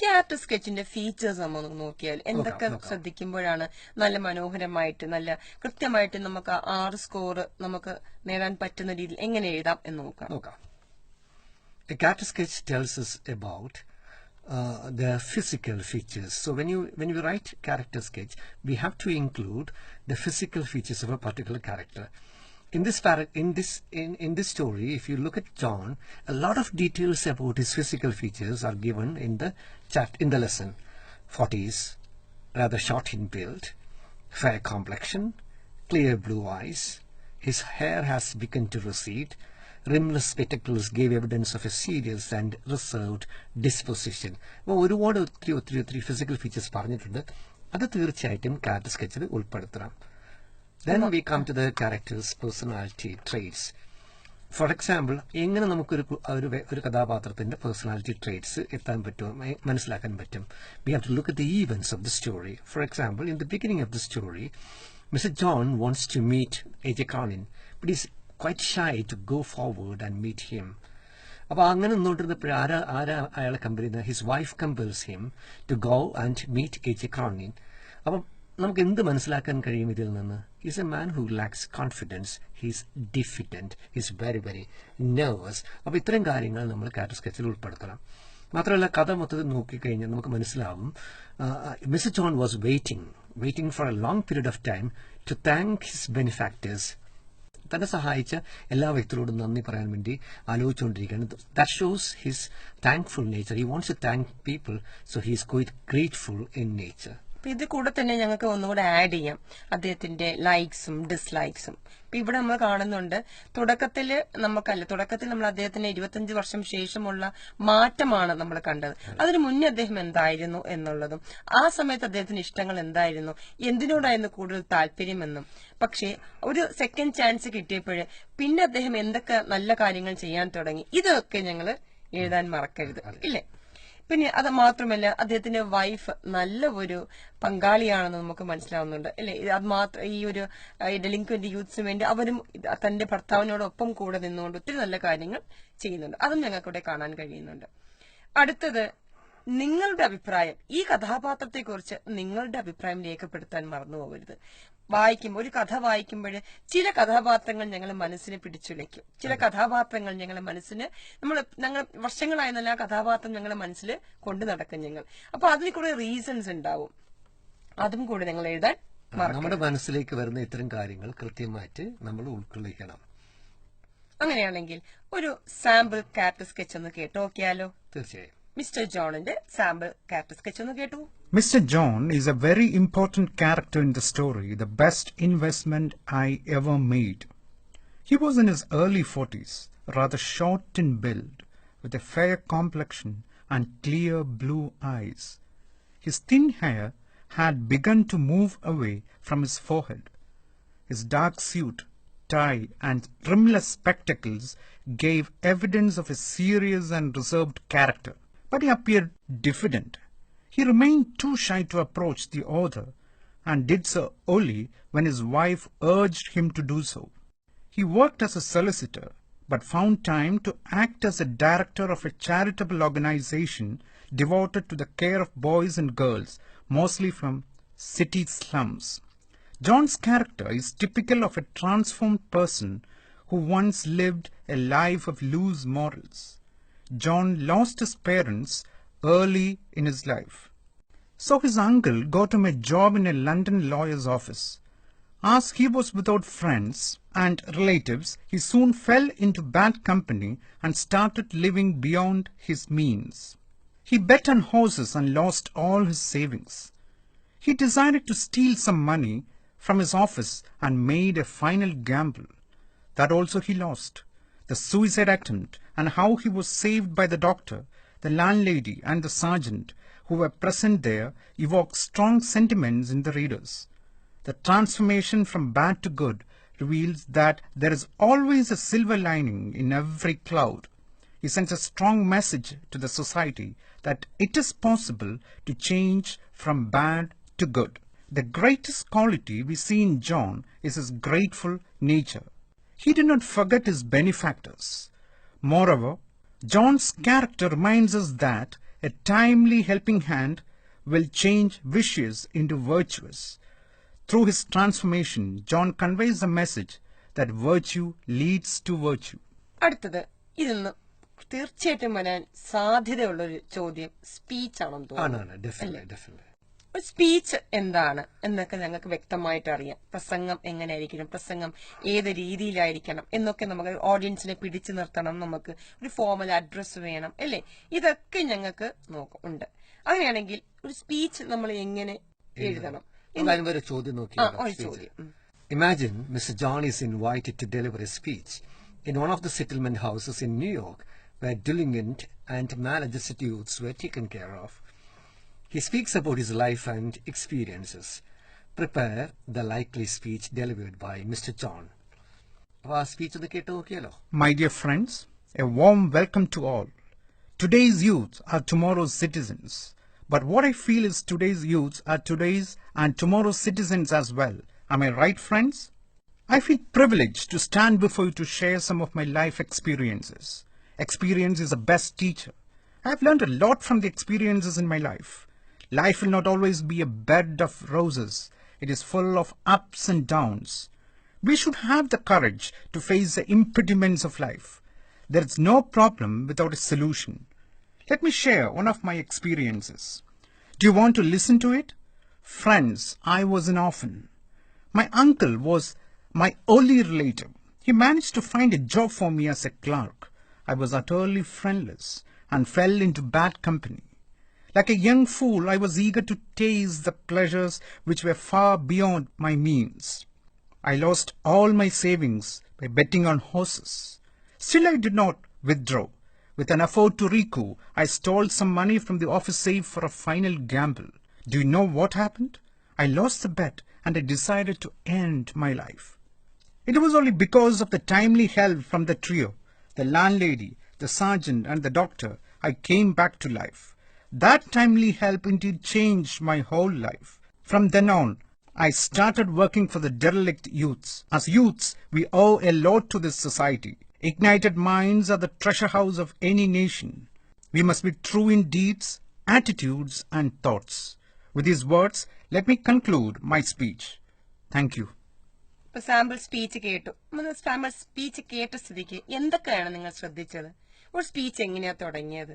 Character സ്കെച്ചിന്റെ features നമ്മൾ നോക്കിയാൽ എന്തൊക്കെ ശ്രദ്ധിക്കുമ്പോഴാണ് നല്ല മനോഹരമായിട്ട് നല്ല കൃത്യമായിട്ട് നമുക്ക് 6 സ്കോർ നമുക്ക് നേടാൻ പറ്റുന്ന രീതിയിൽ എങ്ങനെ എഴുതാം എന്ന് നോക്കാം. A character sketch tells us about their physical features. So when you write character sketch, we have to include the physical features of a particular character. In this story, if you look at John, a lot of details about his physical features are given in the lesson. 40s, rather short in build, fair complexion, clear blue eyes. His hair has begun to recede. Rimless spectacles gave evidence of a serious and reserved disposition. അപ്പോൾ ഒരുപാട് ഒത്തിരി physical features പറഞ്ഞിട്ടുണ്ട്. അത് തീർച്ചയായിട്ടും character sketchൽ ഉൾപ്പെടുത്തണം. Then we come to the character's personality traits. For example, എങ്ങനെ നമുക്കൊരു കഥാപാത്രത്തിന്റെ personality traits മനസ്സിലാക്കാൻ പറ്റും? We have to look at the events of the story. For example, in the beginning of the story, Mr. John wants to meet A.J. Cronin, but he's quite shy to go forward and meet him. അപ്പോൾ അങ്ങനെ നിന്നോണ്ടിരുന്നപ്പോൾ അയാളെ compel ചെയ്യുന്ന his wife compels him to go and meet A.J. Cronin. അപ്പം നമുക്ക് എന്ത് മനസ്സിലാക്കാൻ കഴിയും ഇതിൽ നിന്ന്? Is a man who lacks confidence, he's diffident, he's very very nervous. അപ്പോൾ ഇത്തരം കാര്യങ്ങൾ നമ്മൾ ക്യാരക്ടർ സ്കെച്ചിൽ ഉൾപ്പെടുത്തണം. മാത്രമല്ല കഥ മൊത്തത്തിൽ നോക്കിക്കഴിഞ്ഞാൽ നമുക്ക് മനസ്സിലാവും mister John was waiting for a long period of time to thank his benefactors. തന്നെ സഹായിച്ച എല്ലാ വ്യക്തികളോടും നന്ദി പറയാൻ വേണ്ടി ആലോചിച്ചുകൊണ്ടിരിക്കുകയാണ്. That shows his thankful nature. He wants to thank people, so he is quite grateful in nature. ഇത് കൂടെ തന്നെ ഞങ്ങൾക്ക് ഒന്നുകൂടെ ആഡ് ചെയ്യാം അദ്ദേഹത്തിന്റെ ലൈക്സും ഡിസ്ലൈക്സും. ഇപ്പൊ ഇവിടെ നമ്മൾ കാണുന്നുണ്ട്, തുടക്കത്തിൽ നമ്മൾ അദ്ദേഹത്തിന് 25 വർഷം ശേഷമുള്ള മാറ്റമാണ് നമ്മൾ കണ്ടത്. അതിനു മുന്നേ അദ്ദേഹം എന്തായിരുന്നു എന്നുള്ളതും ആ സമയത്ത് അദ്ദേഹത്തിന് ഇഷ്ടങ്ങൾ എന്തായിരുന്നു, എന്തിനോടായിരുന്നു കൂടുതൽ താല്പര്യമെന്നും. പക്ഷേ ഒരു സെക്കൻഡ് ചാൻസ് കിട്ടിയപ്പോഴ് പിന്നെ അദ്ദേഹം എന്തൊക്കെ നല്ല കാര്യങ്ങൾ ചെയ്യാൻ തുടങ്ങി, ഇതൊക്കെ ഞങ്ങൾ എഴുതാൻ മറക്കരുത്, ഇല്ലേ? പിന്നെ അത് മാത്രമല്ല, അദ്ദേഹത്തിന്റെ വൈഫ് നല്ല ഒരു പങ്കാളിയാണെന്ന് നമുക്ക് മനസ്സിലാവുന്നുണ്ട്, അല്ലെ? അത് മാത്രം ഈ ഒരു ഡെലിൻക്വന്റ് യൂത്ത്സിന് വേണ്ടി അവരും തന്റെ ഭർത്താവിനോടൊപ്പം കൂടെ നിന്നുകൊണ്ട് ഒത്തിരി നല്ല കാര്യങ്ങൾ ചെയ്യുന്നുണ്ട്. അതും ഞങ്ങൾക്കിവിടെ കാണാൻ കഴിയുന്നുണ്ട്. അടുത്തത്, നിങ്ങളുടെ അഭിപ്രായം, ഈ കഥാപാത്രത്തെക്കുറിച്ച് നിങ്ങളുടെ അഭിപ്രായം രേഖപ്പെടുത്താൻ മറന്നു പോകരുത്. ഒരു കഥ വായിക്കുമ്പോൾ ചില കഥാപാത്രങ്ങൾ ഞങ്ങളുടെ മനസ്സിനെ പിടിച്ചുലയ്ക്കും. ചില കഥാപാത്രങ്ങൾ ഞങ്ങളുടെ മനസ്സിന് ഞങ്ങൾ വർഷങ്ങളായി നല്ല ആ കഥാപാത്രം ഞങ്ങളുടെ മനസ്സിൽ കൊണ്ടു നടക്കും ഞങ്ങൾ. അപ്പൊ അതിന് കുറെ റീസൺസ് ഉണ്ടാവും. അതും കൂടെ ഞങ്ങൾ എഴുതാൻ നമ്മുടെ മനസ്സിലേക്ക് വരുന്ന ഇത്തരം കാര്യങ്ങൾ കൃത്യമായിട്ട് നമ്മൾ ഉൾക്കൊള്ളിക്കണം. അങ്ങനെയാണെങ്കിൽ ഒരു സാമ്പിൾ ക്യാരക്ടർ സ്കെച്ച് ഒന്ന് കേട്ടോ നോക്കിയാലോ? തീർച്ചയായും. മിസ്റ്റർ ജോണിന്റെ സാമ്പിൾ ക്യാരക്ടർ സ്കെച്ച് ഒന്ന് കേട്ടു. Mr. John is a very important character in the story, the best investment I ever made. He was in his early 40s, rather short in build, with a fair complexion and clear blue eyes. His thin hair had begun to move away from his forehead. His dark suit, tie, and rimless spectacles gave evidence of a serious and reserved character, but he appeared diffident. He remained too shy to approach the author, and did so only when his wife urged him to do so. He worked as a solicitor, but found time to act as a director of a charitable organization devoted to the care of boys and girls, mostly from city slums. John's character is typical of a transformed person who once lived a life of loose morals. John lost his parents early in his life, so his uncle got him a job in a London lawyer's office. As he was without friends and relatives, he soon fell into bad company and started living beyond his means. He bet on horses and lost all his savings. He decided to steal some money from his office and made a final gamble. That also he lost. The suicide attempt and how he was saved by the doctor, the landlady and the sergeant who were present there evoke strong sentiments in the readers. The transformation from bad to good reveals that there is always a silver lining in every cloud. He sends a strong message to the society that it is possible to change from bad to good. The greatest quality we see in John is his grateful nature. He did not forget his benefactors. Moreover, John's character reminds us that a timely helping hand will change vicious into virtuous. Through his transformation, John conveys the message that virtue leads to virtue. അടുത്തത്, ഇതൊന്ന് തീർച്ചയായിട്ടും വരാൻ സാധ്യതയുള്ളൊരു ചോദ്യം, speech ആണെന്ന് തോന്നുന്നു. ഒരു speech എന്താണ് എന്നൊക്കെ ഞങ്ങൾക്ക് വ്യക്തമായിട്ട് അറിയാം. പ്രസംഗം എങ്ങനെയായിരിക്കണം, പ്രസംഗം ഏത് രീതിയിലായിരിക്കണം എന്നൊക്കെ നമുക്ക് ഓഡിയൻസിനെ പിടിച്ചു നിർത്തണം, നമുക്ക് ഒരു ഫോർമൽ അഡ്രസ് വേണം, അല്ലേ? ഇതൊക്കെ ഞങ്ങൾക്ക് ഉണ്ട്. അങ്ങനെയാണെങ്കിൽ ഒരു സ്പീച്ച് നമ്മൾ എങ്ങനെ എഴുതണം? ഒരു ചോദ്യം നോക്കി. Imagine Mr. John is invited to deliver a speech in one of the settlement houses in New York where delinquent and maladjusted youths were taken care of. He speaks about his life and experiences. Prepare the likely speech delivered by Mr. John. My dear friends, a warm welcome to all. Today's youths are tomorrow's citizens. But what I feel is today's youths are today's and tomorrow's citizens as well. Am I right, friends? I feel privileged to stand before you to share some of my life experiences. Experience is the best teacher. I have learned a lot from the experiences in my life. Life will not always be a bed of roses. It is full of ups and downs. We should have the courage to face the impediments of life. There is no problem without a solution. Let me share one of my experiences. Do you want to listen to it? Friends, I was an orphan. My uncle was my only relative. He managed to find a job for me as a clerk. I was utterly friendless and fell into bad company. Like a young fool, I was eager to taste the pleasures which were far beyond my means. I lost all my savings by betting on horses. Still, I did not withdraw. With an effort to recoup, I stole some money from the office safe for a final gamble. Do you know what happened? I lost the bet and I decided to end my life. It was only because of the timely help from the trio, the landlady, the sergeant and the doctor, I came back to life. That timely help indeed changed my whole life. From then on, I started working for the derelict youths. As youths, we owe a lot to this society. Ignited minds are the treasure house of any nation. We must be true in deeds, attitudes and thoughts. With these words, let me conclude my speech. Thank you. ഇപ്പൊ sample speech കേട്ടു. Sample speech കേട്ട സ്ഥിതിക്ക് എന്തൊക്കെയാണ് നിങ്ങൾ ശ്രദ്ധിച്ചത്? ഒരു speech എങ്ങനെയാ തുടങ്ങിയത്?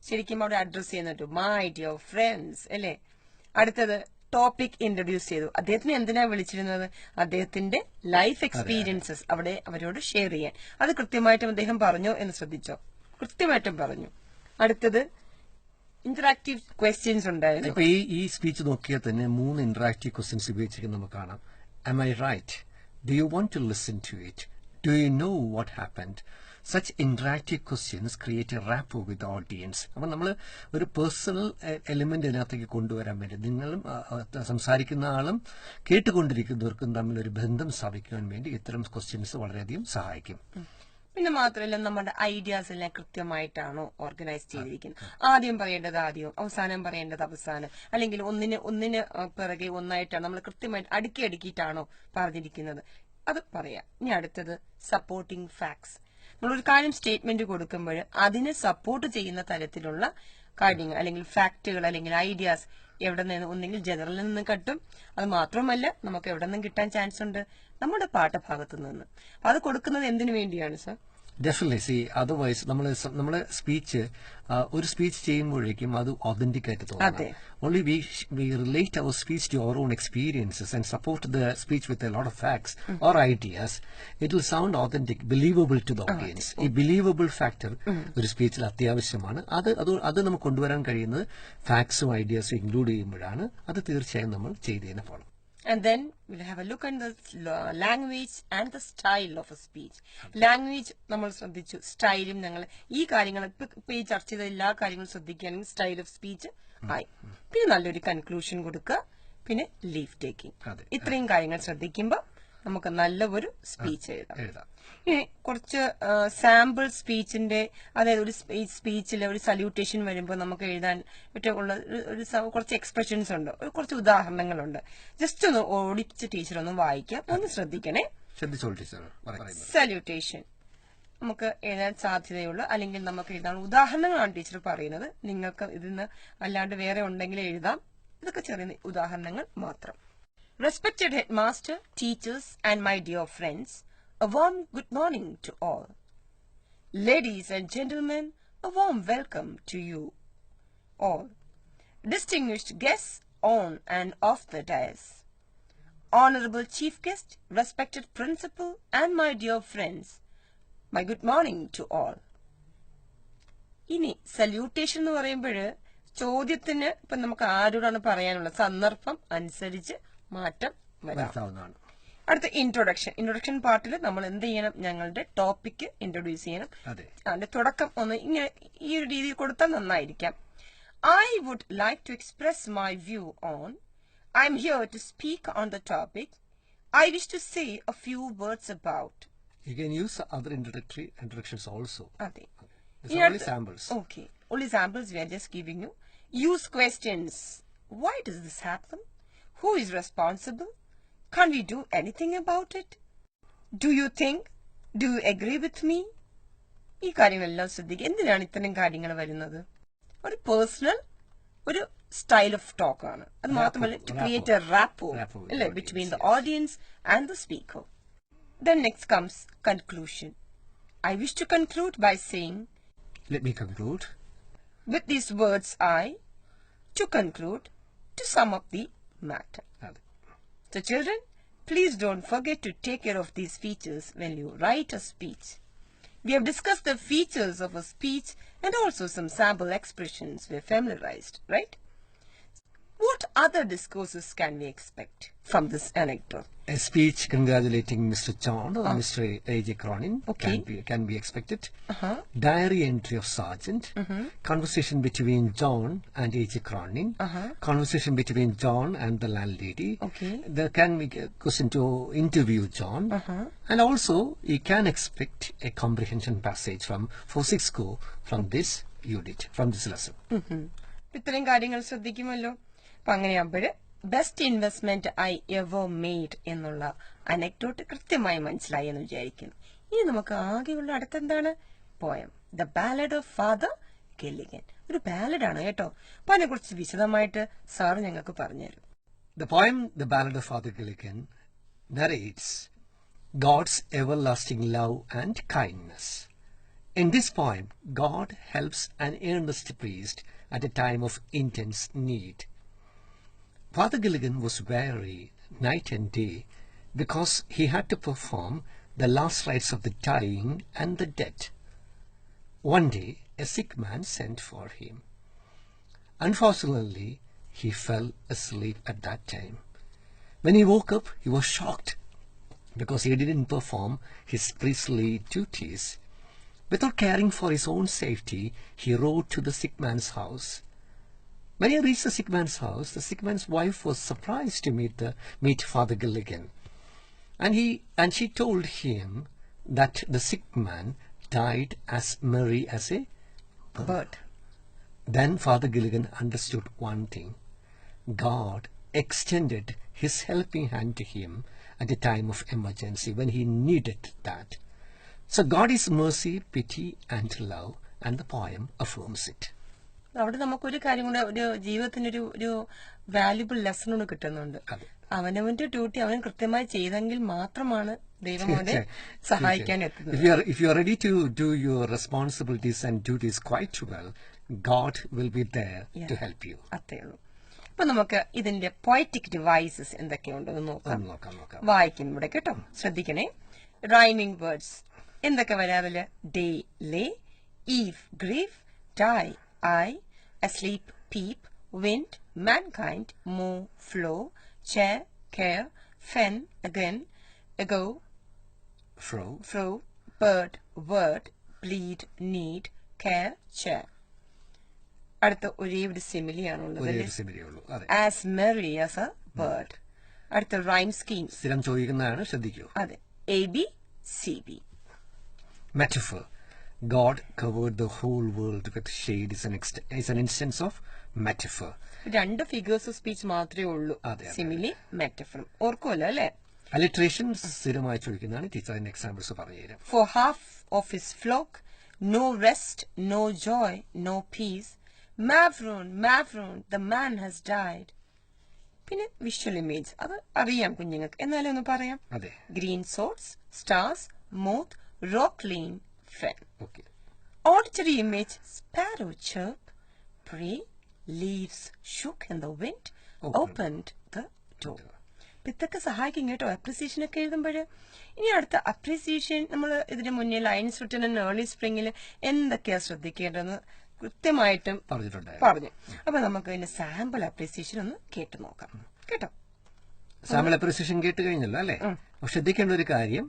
ശരിക്കും അവിടെ അഡ്രസ് ചെയ്യുന്നുണ്ട് മൈ ഡിയർ ഫ്രണ്ട്സ് അല്ലേ? അടുത്തത് ടോപ്പിക് ഇൻട്രൊഡ്യൂസ് ചെയ്തു. അദ്ദേഹത്തിന് എന്തിനാ വിളിച്ചിരുന്നത്? അദ്ദേഹത്തിന്റെ ലൈഫ് എക്സ്പീരിയൻസസ് അവിടെ അവരോട് ഷെയർ ചെയ്യാൻ. അത് കൃത്യമായിട്ടും അദ്ദേഹം പറഞ്ഞു എന്ന് ശ്രദ്ധിച്ചോ? കൃത്യമായിട്ടും പറഞ്ഞു. അടുത്തത് ഇന്ററാക്റ്റീവ് ക്വസ്റ്റ്യൻസ് ഉണ്ടായിരുന്നു. ഇപ്പൊ ഈ സ്പീച്ച് നോക്കിയാൽ തന്നെ 3 ഇന്ററാക്റ്റീവ് ക്വസ്റ്റ്യൻസ് ഉപയോഗിച്ചിരിക്കുന്നത് നമുക്ക് കാണാം. Am I right? Do you want to listen to it? Do you know what happened? Such interactive questions create a rapport with the audience. അപ്പോൾ നമ്മൾ ഒരു പേഴ്സണൽ എലിമെന്റ് ഇതിനകത്തേക്ക് കൊണ്ടുവരാൻ വേണ്ടി നിങ്ങളും സംസാരിക്കുന്ന ആളും കേട്ടുകൊണ്ടിരിക്കുന്നവർക്കും തമ്മിലൊരു ബന്ധം സ്ഥാപിക്കാൻ വേണ്ടി ഇത്തരം ക്വസ്റ്റ്യൻസ് വളരെയധികം സഹായിക്കും. പിന്നെ മാത്രമല്ല നമ്മുടെ ഐഡിയാസ് എല്ലാം കൃത്യമായിട്ടാണോ ഓർഗനൈസ് ചെയ്തിരിക്കുന്നത്? ആദ്യം പറയേണ്ടത് ആദ്യം, അവസാനം പറയേണ്ടത് അവസാനം, അല്ലെങ്കിൽ ഒന്നിന് പിറകെ ഒന്നായിട്ടാണ് നമ്മൾ കൃത്യമായിട്ട് അടുക്കിയിട്ടാണോ പറഞ്ഞിരിക്കുന്നത്? അത് പറയാം. ഇനി അടുത്തത് സപ്പോർട്ടിംഗ് ഫാക്ട്സ്. നമ്മളൊരു കാര്യം സ്റ്റേറ്റ്മെന്റ് കൊടുക്കുമ്പോൾ അതിനെ സപ്പോർട്ട് ചെയ്യുന്ന തരത്തിലുള്ള കാര്യങ്ങൾ അല്ലെങ്കിൽ ഫാക്ടുകൾ അല്ലെങ്കിൽ ഐഡിയാസ് എവിടെ നിന്ന് ഒന്നെങ്കിൽ ജനറലിൽ നിന്ന് കിട്ടും. അത് മാത്രമല്ല നമുക്ക് എവിടെ നിന്നും കിട്ടാൻ ചാൻസ് ഉണ്ട്? നമ്മുടെ പാഠഭാഗത്തു നിന്ന്. അത് കൊടുക്കുന്നത് എന്തിനു വേണ്ടിയാണ് സർ? ഡെഫിനറ്റ്ലി. സി അതർവൈസ് നമ്മളെ സ്പീച്ച് ഒരു സ്പീച്ച് ചെയ്യുമ്പോഴേക്കും അത് ഒതന്റിക് ആയിട്ട് തോന്നും. Only we relate our speech to our own experiences and support the speech with a lot of facts or ideas. It will sound authentic, believable to the audience. ഈ believable factor ഒരു സ്പീച്ചിൽ അത്യാവശ്യമാണ്. അത് നമുക്ക് കൊണ്ടുവരാൻ കഴിയുന്നത് ഫാക്ട്സും ഐഡിയാസും ഇൻക്ലൂഡ് ചെയ്യുമ്പോഴാണ്. അത് തീർച്ചയായും നമ്മൾ ചെയ്തതിനെ follow. And then we'll have a look at the language and the style of a speech. Language നമ്മൾ ശ്രദ്ധിച്ചു, സ്റ്റൈലും ഞങ്ങൾ ഈ കാര്യങ്ങൾ ഇപ്പൊ ഈ ചർച്ച ചെയ്ത എല്ലാ കാര്യങ്ങളും ശ്രദ്ധിക്കുകയാണെങ്കിൽ സ്റ്റൈൽ ഓഫ് സ്പീച്ച് ആയി. പിന്നെ നല്ലൊരു കൺക്ലൂഷൻ കൊടുക്കുക, പിന്നെ ലീവ് ടേക്കിംഗ്. ഇത്രയും കാര്യങ്ങൾ ശ്രദ്ധിക്കുമ്പോൾ നമുക്ക് നല്ല ഒരു സ്പീച്ച് എഴുതാം. ഇനി കുറച്ച് സാമ്പിൾ സ്പീച്ചിന്റെ, അതായത് ഒരു സ്പീച്ചിൽ ഒരു സല്യൂട്ടേഷൻ വരുമ്പോൾ നമുക്ക് എഴുതാൻ പറ്റുള്ള കുറച്ച് എക്സ്പ്രഷൻസ് ഉണ്ട്, കുറച്ച് ഉദാഹരണങ്ങളുണ്ട്. ജസ്റ്റ് ഒന്ന് ഓടിച്ച് ടീച്ചർ ഒന്ന് വായിക്കാം, ഒന്ന് ശ്രദ്ധിക്കണേ. സല്യൂട്ടേഷൻ നമുക്ക് എഴുതാൻ സാധ്യതയുള്ള അല്ലെങ്കിൽ നമുക്ക് എഴുതാൻ ഉദാഹരണങ്ങളാണ് ടീച്ചർ പറയുന്നത്. നിങ്ങൾക്ക് ഇതിന്ന് അല്ലാണ്ട് വേറെ ഉണ്ടെങ്കിൽ എഴുതാം. ഇതൊക്കെ ചെറിയ ഉദാഹരണങ്ങൾ മാത്രം. Respected headmaster, teachers and my dear friends, a warm good morning to all. Ladies and gentlemen, a warm welcome to you all. Distinguished guests on and off the dais. Honorable chief guest, respected principal and my dear friends, my good morning to all. ഇനി salutation എന്ന് പറയുമ്പോൾ ചോദ്യത്തിന് ഇപ്പൊ നമുക്ക് ആരോടാണ് പറയാനുള്ള സന്ദർഭം അനുസരിച്ച് മാറ്റം വരാവുന്നതാണ്. അടുത്ത ഇൻട്രൊഡക്ഷൻ പാർട്ടിൽ നമ്മൾ എന്ത് ചെയ്യണം? ഞങ്ങളുടെ ടോപ്പിക് ഇൻട്രൊഡ്യൂസ് ചെയ്യണം. അതിന്റെ തുടക്കം ഒന്ന് ഇങ്ങനെ ഈ ഒരു രീതിയിൽ കൊടുത്താൽ നന്നായിരിക്കാം. I would like to express my view on. I'm here to speak on the topic. I wish to say a few words about. You can use other introductions also. Okay. These are only samples. Okay. Only samples we are just giving you. Use questions. Why does this happen? Who is responsible? Can we do anything about it? Do you think? Do you agree with me? ഈ കാര്യങ്ങളെല്ലാം ശ്രദ്ധിക്കുക. എന്തിനാണ് ഇത്തരം കാര്യങ്ങൾ വരുന്നത്? ഒരു personal ഒരു style of talk ആണ്. അത് മാത്രമല്ല ടു ക്രിയേറ്റ് എ റാപ്പോ അല്ലേ between the audience and the speaker. Then next comes conclusion. I wish to conclude by saying. Let me conclude. With these words to conclude, to sum up the matter. So children, Please don't forget to take care of these features when you write a speech. We have discussed the features of a speech and also some sample expressions we're familiarized, right? What other discourses can we expect from this anecdote? A speech congratulating Mr. John or Mr. A.J. Cronin can be expected. Diary entry of Sergeant. Conversation between John and A.J. Cronin. Conversation between John and the landlady. There can be a question to interview John. And also, you can expect a comprehension passage for 6 go from this unit, from this lesson. ഇത്രയും കാര്യങ്ങൾ ശ്രദ്ധിക്കുമല്ലോ. അപ്പൊ അങ്ങനെയാകുമ്പോഴ് best investment I ever made എന്നുള്ള anecdote കൃത്യമായി മനസ്സിലായി എന്ന് വിചാരിക്കുന്നു. ഇനി നമുക്ക് ആകെയുള്ള അടുത്തെന്താണ്? Poem the ballad of father Gilligan. ഒരു ബാലഡാണ് കേട്ടോ. അപ്പൊ അതിനെ കുറിച്ച് വിശദമായിട്ട് സാറ് ഞങ്ങൾക്ക് പറഞ്ഞുതരും. The poem The Ballad of Father Gilligan narrates God's everlasting love and kindness. In this poem, God helps an earnest priest at a time of intense need. Father Gilligan was weary night and day because he had to perform the last rites of the dying and the dead. One day, a sick man sent for him. Unfortunately, he fell asleep at that time. When he woke up, he was shocked because he didn't perform his priestly duties. Without caring for his own safety, he rode to the sick man's house. When he reached the sick man's house, the sick man's wife was surprised to meet Father Gilligan. And she told him that the sick man died as merry as a bird. Then Father Gilligan understood one thing. God extended his helping hand to him at a time of emergency when he needed that. So God is mercy, pity and love, and the poem affirms it. അവിടെ നമുക്കൊരു കാര്യം കൂടെ ഒരു ജീവിതത്തിന് ഒരു valuable lesson കൂടെ കിട്ടുന്നുണ്ട്. അവനവന്റെ ഡ്യൂട്ടി അവൻ കൃത്യമായി ചെയ്തെങ്കിൽ മാത്രമാണ് ദൈവം അവനെ സഹായിക്കാൻ എത്തുന്നത്. If you are ready to do your responsibilities and duties quite well, God will be there to help you. അത്രേ ഉള്ളൂ. അപ്പൊ നമുക്ക് ഇതിന്റെ പോയറ്റിക് ഡിവൈസസ് എന്തൊക്കെയുണ്ടെന്ന് നോക്കാം. വായിക്കുമ്പോൾ കേട്ടോ, ശ്രദ്ധിക്കണേ. റൈമിംഗ് വേർഡ്സ് എന്തൊക്കെ വരാറില്ല? Day lay, eve grief, die I, asleep peep, wind mankind, move flow, chair care, fen again, ago fro, bird word, bleed need, care chair. അടുത്ത ഒരേ ഒരു സിമിലിയാണുള്ളത്. As merry as a bird. അടുത്ത rhyme scheme സ്ഥിരം ചോദിക്കുന്നതാണ്, ശ്രദ്ധിക്കൂ. അതെ, ABCB. Metaphor. God covered the whole world with shade is an instance of metaphor. രണ്ട് figures of speech മാത്രമേ ഉള്ളൂ, സിമിലി മെറ്റഫറും. ഓർക്കുമല്ലോ അല്ലെ? Alliteration സ്ഥിരമായി ചോദിക്കുന്നതാണ്. ടീച്ചർ അതിന്റെ എക്സാമ്പിൾസ് പറഞ്ഞുതരാം. For half of his flock, no rest, no joy, no peace. Mavroon, Mavroon, the man has died. പിന്നെ visual image, അത് അറിയാം കുഞ്ഞുങ്ങൾക്ക്, എന്നാലും ഒന്ന് പറയാം. Green sods, stars, moth, rocklean, fen. Auditory image, sparrow chirp, prey, leaves shook in the wind, opened the door. ഇതൊക്കെ സഹായിക്കും കേട്ടോ അപ്രിസിയേഷൻ ഒക്കെ എഴുതുമ്പോൾ. ഇനി അടുത്ത അപ്രിസിയേഷൻ, നമ്മൾ ഇതിന് മുന്നേ ലൈൻസ് റിട്ടൺ ഇൻ ഏർലി സ്പ്രിംഗിൽ എന്തൊക്കെയാ ശ്രദ്ധിക്കേണ്ടതെന്ന് കൃത്യമായിട്ടും പറഞ്ഞു. അപ്പൊ നമുക്ക് ഇതിന്റെ സാമ്പിൾ അപ്രിസിയേഷൻ ഒന്ന് കേട്ടു നോക്കാം കേട്ടോ. സാമ്പിൾ അപ്രിസിയേഷൻ കേട്ട് കഴിഞ്ഞല്ലോ അല്ലെ? ശ്രദ്ധിക്കേണ്ട ഒരു കാര്യം,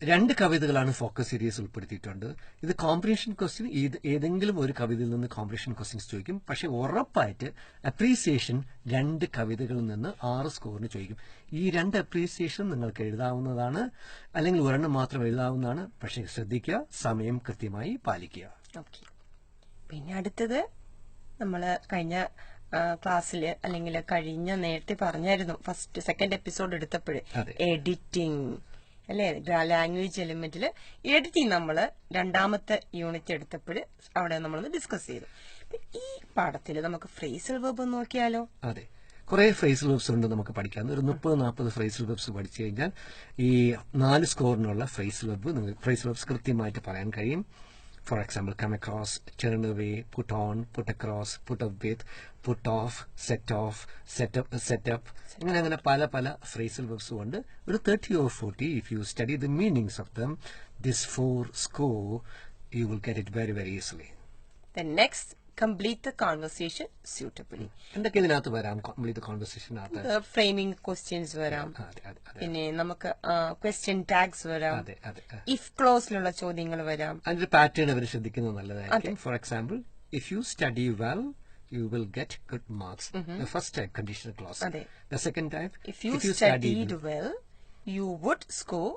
2 കവിതകളാണ് ഫോക്കസ് സീരീസ് ഉൾപ്പെടുത്തിയിട്ടുണ്ട്. ഇത് കോംപ്രിഹെൻഷൻ ക്വസ്റ്റ്യൻ, ഏതെങ്കിലും ഒരു കവിതയിൽ നിന്ന് കോംപ്രിഹെൻഷൻ ക്വസ്റ്റ്യൻസ് ചോദിക്കും. പക്ഷെ ഉറപ്പായിട്ട് അപ്രീസിയേഷൻ 2 കവിതകളിൽ നിന്ന് 6 സ്കോറിന് ചോദിക്കും. ഈ 2 അപ്രീസിയേഷൻ നിങ്ങൾക്ക് എഴുതാവുന്നതാണ്, അല്ലെങ്കിൽ ഒരെണ്ണം മാത്രം എഴുതാവുന്നതാണ്. പക്ഷെ ശ്രദ്ധിക്കുക, സമയം കൃത്യമായി പാലിക്കുക. പിന്നെ അടുത്തത് നമ്മൾ കഴിഞ്ഞ ക്ലാസ്സിൽ അല്ലെങ്കിൽ നേരത്തെ പറഞ്ഞായിരുന്നു, സെക്കൻഡ് എപ്പിസോഡ് എടുത്തപ്പോഴേ, എഡിറ്റിംഗ് അല്ലെ? ലാംഗ്വേജ് എലിമെന്റിൽ എഡിറ്റിംഗ് നമ്മൾ 2ാമത്തെ യൂണിറ്റ് എടുത്തപ്പോൾ അവിടെ നമ്മളൊന്ന് ഡിസ്കസ് ചെയ്തു. ഈ പാഠത്തിൽ നമുക്ക് ഫ്രേസൽ വെർബ് നോക്കിയാലോ? അതെ, കുറെ ഫ്രേസൽ വെർബ്സ് ഉണ്ട് നമുക്ക് പഠിക്കാൻ. ഒരു 30-40 ഫ്രേസൽ വെർബ്സ് പഠിച്ചു കഴിഞ്ഞാൽ ഈ 4 സ്കോറിനുള്ള ഫ്രേസൽ വെർബ്സ് കൃത്യമായിട്ട് പറയാൻ കഴിയും. For example, come across, turn away, put on, put across, put up with, put off, set up. അങ്ങനെ പല phrasal verbs ഉണ്ട്. ഒരു 30 or 40, if you study the meanings of them, this 4 score, you will get it very, very easily. Then next, complete the conversation suitably. എന്തൊക്കെ ഇതിനകത്ത് വരാം complete the conversation അകത്ത്? The framing questions വരാം. പിന്നെ നമുക്ക് question tags വരാം. If clauseലുള്ള ചോദ്യങ്ങൾ വരാം. അതിന്റെ പാറ്റേൺ അവർ ശ്രദ്ധിക്കുന്നത് നല്ലതായിരിക്കും. For example, if you study well, you will get good marks. The first type, conditional clause. The second type, if you studied well, you would score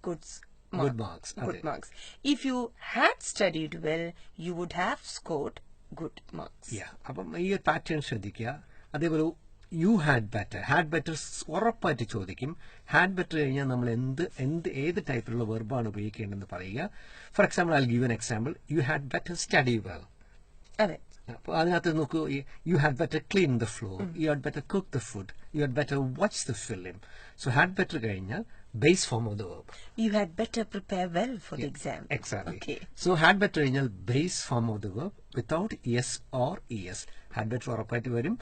good marks. If you had studied well, you would have scored good marks. Yeah. അപ്പം ഈ pattern ശ്രദ്ധിക്കുക. അതേപോലെ you had better ഉറപ്പായിട്ട് ചോദിക്കും. had better കഴിഞ്ഞാൽ നമ്മൾ ഏത് ടൈപ്പിലുള്ള വെർബാണ് ഉപയോഗിക്കേണ്ടതെന്ന് പറയുക. For example I give an example. You had better study well. അതെ. അപ്പോൾ അതിനകത്ത് നോക്കൂ, you had better clean the floor, you had better cook the food, you had better watch the film. So had better കഴിഞ്ഞാൽ base form of the verb. You had better prepare well for the exam. Exactly. Okay. So had better കഴിഞ്ഞാൽ base form of the verb without yes or es. Had better ഉറപ്പായിട്ട് വരും.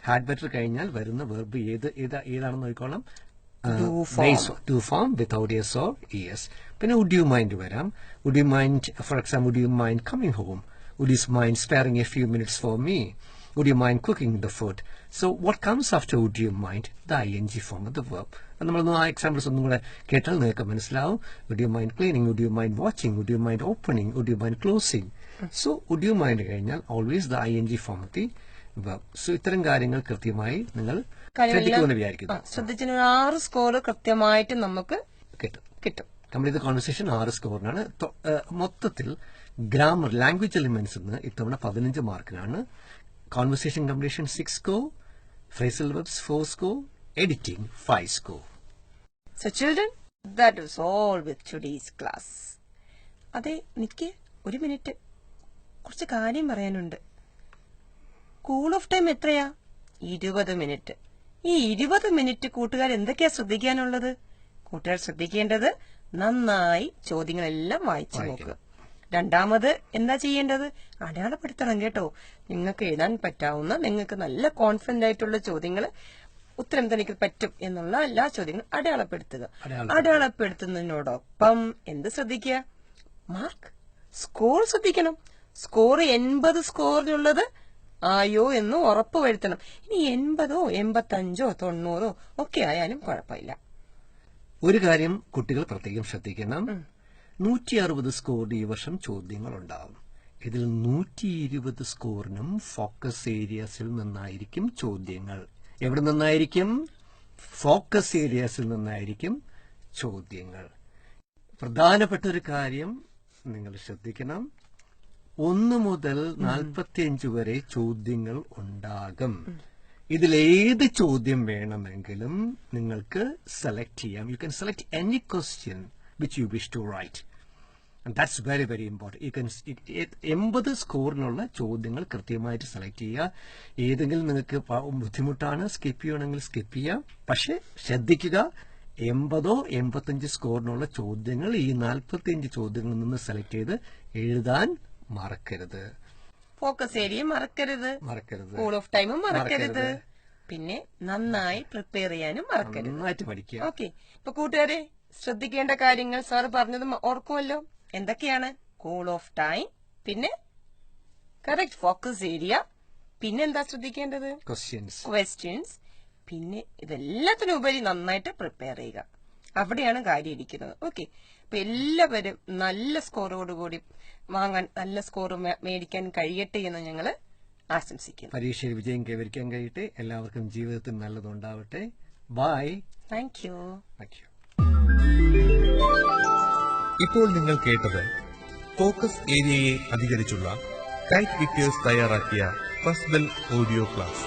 Had better കഴിഞ്ഞാൽ വരുന്ന verb ഏതാണെന്ന് നോക്കിക്കോളാം. Do form without yes or es. പിന്നെ would you mind വരാം. Would you mind, for example, would you mind coming home? Would you mind sparing a few minutes for me? Would you mind cooking the food? So what comes after would you mind? The ing form of the verb. And നമ്മൾ ആ examples ഒന്നും കൂടെ കേട്ടാൽ നിങ്ങൾക്ക് മനസ്സിലാവും. Would you mind cleaning? Would you mind watching? Would you mind opening? Would you mind closing? So would you mind കഴിഞ്ഞാൽ always the ing form of the verb. So ഇത്തരം കാര്യങ്ങൾ കൃത്യമായി നിങ്ങൾ ശ്രദ്ധിക്കുമെന്ന് വിചാരിക്കുന്നു. ശ്രദ്ധിച്ച 6 സ്കോർ കൃത്യമായിട്ട് നമുക്ക് കിട്ടും. കംപ്ലീറ്റ് കോൺവെർസേഷൻ 6 സ്കോറിനാണ്. മൊത്തത്തിൽ ഗ്രാമർ ലാംഗ്വേജ് എലിമെന്റ്സ് ഇത്തവണ 15 മാർക്കിനാണ്. Conversation completion 6 score, phrasal verbs 4 score, editing 5 score. So children, that is all with today's class. അതെ, നിക്ക് ഒരു മിനിറ്റ്, കുറച്ച് കാര്യം പറയാനുണ്ട്. കൂൾ ഓഫ് ടൈം എത്രയാ? 20 മിനിറ്റ്. ഈ 20 മിനിറ്റ് കൂട്ടുകാർ എന്തൊക്കെയാ ശ്രദ്ധിക്കാനുള്ളത്? കൂട്ടുകാർ ശ്രദ്ധിക്കേണ്ടത് നന്നായി ചോദ്യങ്ങളെല്ലാം വായിച്ചു നോക്കുക. രണ്ടാമത് എന്താ ചെയ്യേണ്ടത്? അടയാളപ്പെടുത്തണം കേട്ടോ. നിങ്ങൾക്ക് എഴുതാൻ പറ്റാവുന്ന, നിങ്ങൾക്ക് നല്ല കോൺഫിഡന്റ് ആയിട്ടുള്ള ചോദ്യങ്ങൾ, ഉത്തരം തനിക്ക് പറ്റും എന്നുള്ള എല്ലാ ചോദ്യങ്ങളും അടയാളപ്പെടുത്തുക. അടയാളപ്പെടുത്തുന്നതിനോടൊപ്പം എന്ത് ശ്രദ്ധിക്കുക? മാർക്ക്, സ്കോർ ശ്രദ്ധിക്കണം. സ്കോർ 80 സ്കോറിനുള്ളത് ആയോ എന്ന് ഉറപ്പ് വരുത്തണം. ഇനി 80ഓ 85ഓ 90ഓ ഒക്കെ ആയാലും കുഴപ്പമില്ല. ഒരു കാര്യം കുട്ടികൾ പ്രത്യേകം ശ്രദ്ധിക്കണം. 160 സ്കോറിന് ഈ വർഷം ചോദ്യങ്ങൾ ഉണ്ടാവും. ഇതിൽ 120 സ്കോറിനും ഫോക്കസ് ഏരിയാസിൽ നിന്നായിരിക്കും ചോദ്യങ്ങൾ. എവിടെ നിന്നായിരിക്കും? ഫോക്കസ് ഏരിയാസിൽ നിന്നായിരിക്കും ചോദ്യങ്ങൾ. പ്രധാനപ്പെട്ട ഒരു കാര്യം നിങ്ങൾ ശ്രദ്ധിക്കണം. 1 മുതൽ 45 വരെ ചോദ്യങ്ങൾ ഉണ്ടാകും. ഇതിലേത് ചോദ്യം വേണമെങ്കിലും നിങ്ങൾക്ക് സെലക്ട് ചെയ്യാം. You can select any question which you wish to write, and that's very, very important. You can 80 സ്കോറിനുള്ള ചോദ്യങ്ങൾ കൃത്യമായിട്ട് സെലക്ട് ചെയ്യുക. ഏതെങ്കിലും നിങ്ങൾക്ക് ബുദ്ധിമുട്ടാണ്, സ്കിപ്പ് ചെയ്യണമെങ്കിൽ സ്കിപ്പ് ചെയ്യാം. പക്ഷെ ശ്രദ്ധിക്കുക, 80ഓ 85 സ്കോറിനുള്ള ചോദ്യങ്ങൾ ഈ 45 ചോദ്യങ്ങളിൽ നിന്ന് സെലക്ട് ചെയ്ത് എഴുതാൻ മറക്കരുത്. ഫോക്കസ് ഏരിയ മറക്കരുത്. കൂൾ ഓഫ് ടൈമും മറക്കരുത്. പിന്നെ നന്നായി പ്രിപ്പയർ ചെയ്യാനും മറക്കരുത്. നന്നായിട്ട് പഠിക്കുക. ഓക്കെ. ഇപ്പൊ കൂട്ടുകാരെ ശ്രദ്ധിക്കേണ്ട കാര്യങ്ങൾ സാർ പറഞ്ഞത് ഓർക്കുമല്ലോ. എന്തൊക്കെയാണ്? കൂൾ ഓഫ് ടൈം, പിന്നെ കറക്റ്റ് ഫോക്കസ് ഏരിയ, പിന്നെ എന്താ ശ്രദ്ധിക്കേണ്ടത്? ക്വസ്റ്റ്യൻസ്. പിന്നെ ഇതെല്ലാത്തിനുപരി നന്നായിട്ട് പ്രിപ്പയർ ചെയ്യുക. അവിടെയാണ് കാര്യം ഇരിക്കുന്നത്. ഓക്കെ. അപ്പൊ എല്ലാവരും നല്ല സ്കോറോടുകൂടി വാങ്ങാൻ, നല്ല സ്കോർ മേടിക്കാൻ കഴിയട്ടെ എന്ന് ഞങ്ങൾ ആശംസിക്കുന്നു. പരീക്ഷയിൽ വിജയം കൈവരിക്കാൻ കഴിയട്ടെ. എല്ലാവർക്കും ജീവിതത്തിൽ നല്ലതുണ്ടാവട്ടെ. ബൈ. Thank you. ഇപ്പോൾ നിങ്ങൾ കേട്ടത് ഫോക്കസ് ഏരിയയെ അധികരിച്ചുള്ള കൈറ്റ് വിക്ടേഴ്സ് തയ്യാറാക്കിയ ഫസ്റ്റ് ബെൽ ഓഡിയോ ക്ലാസ്.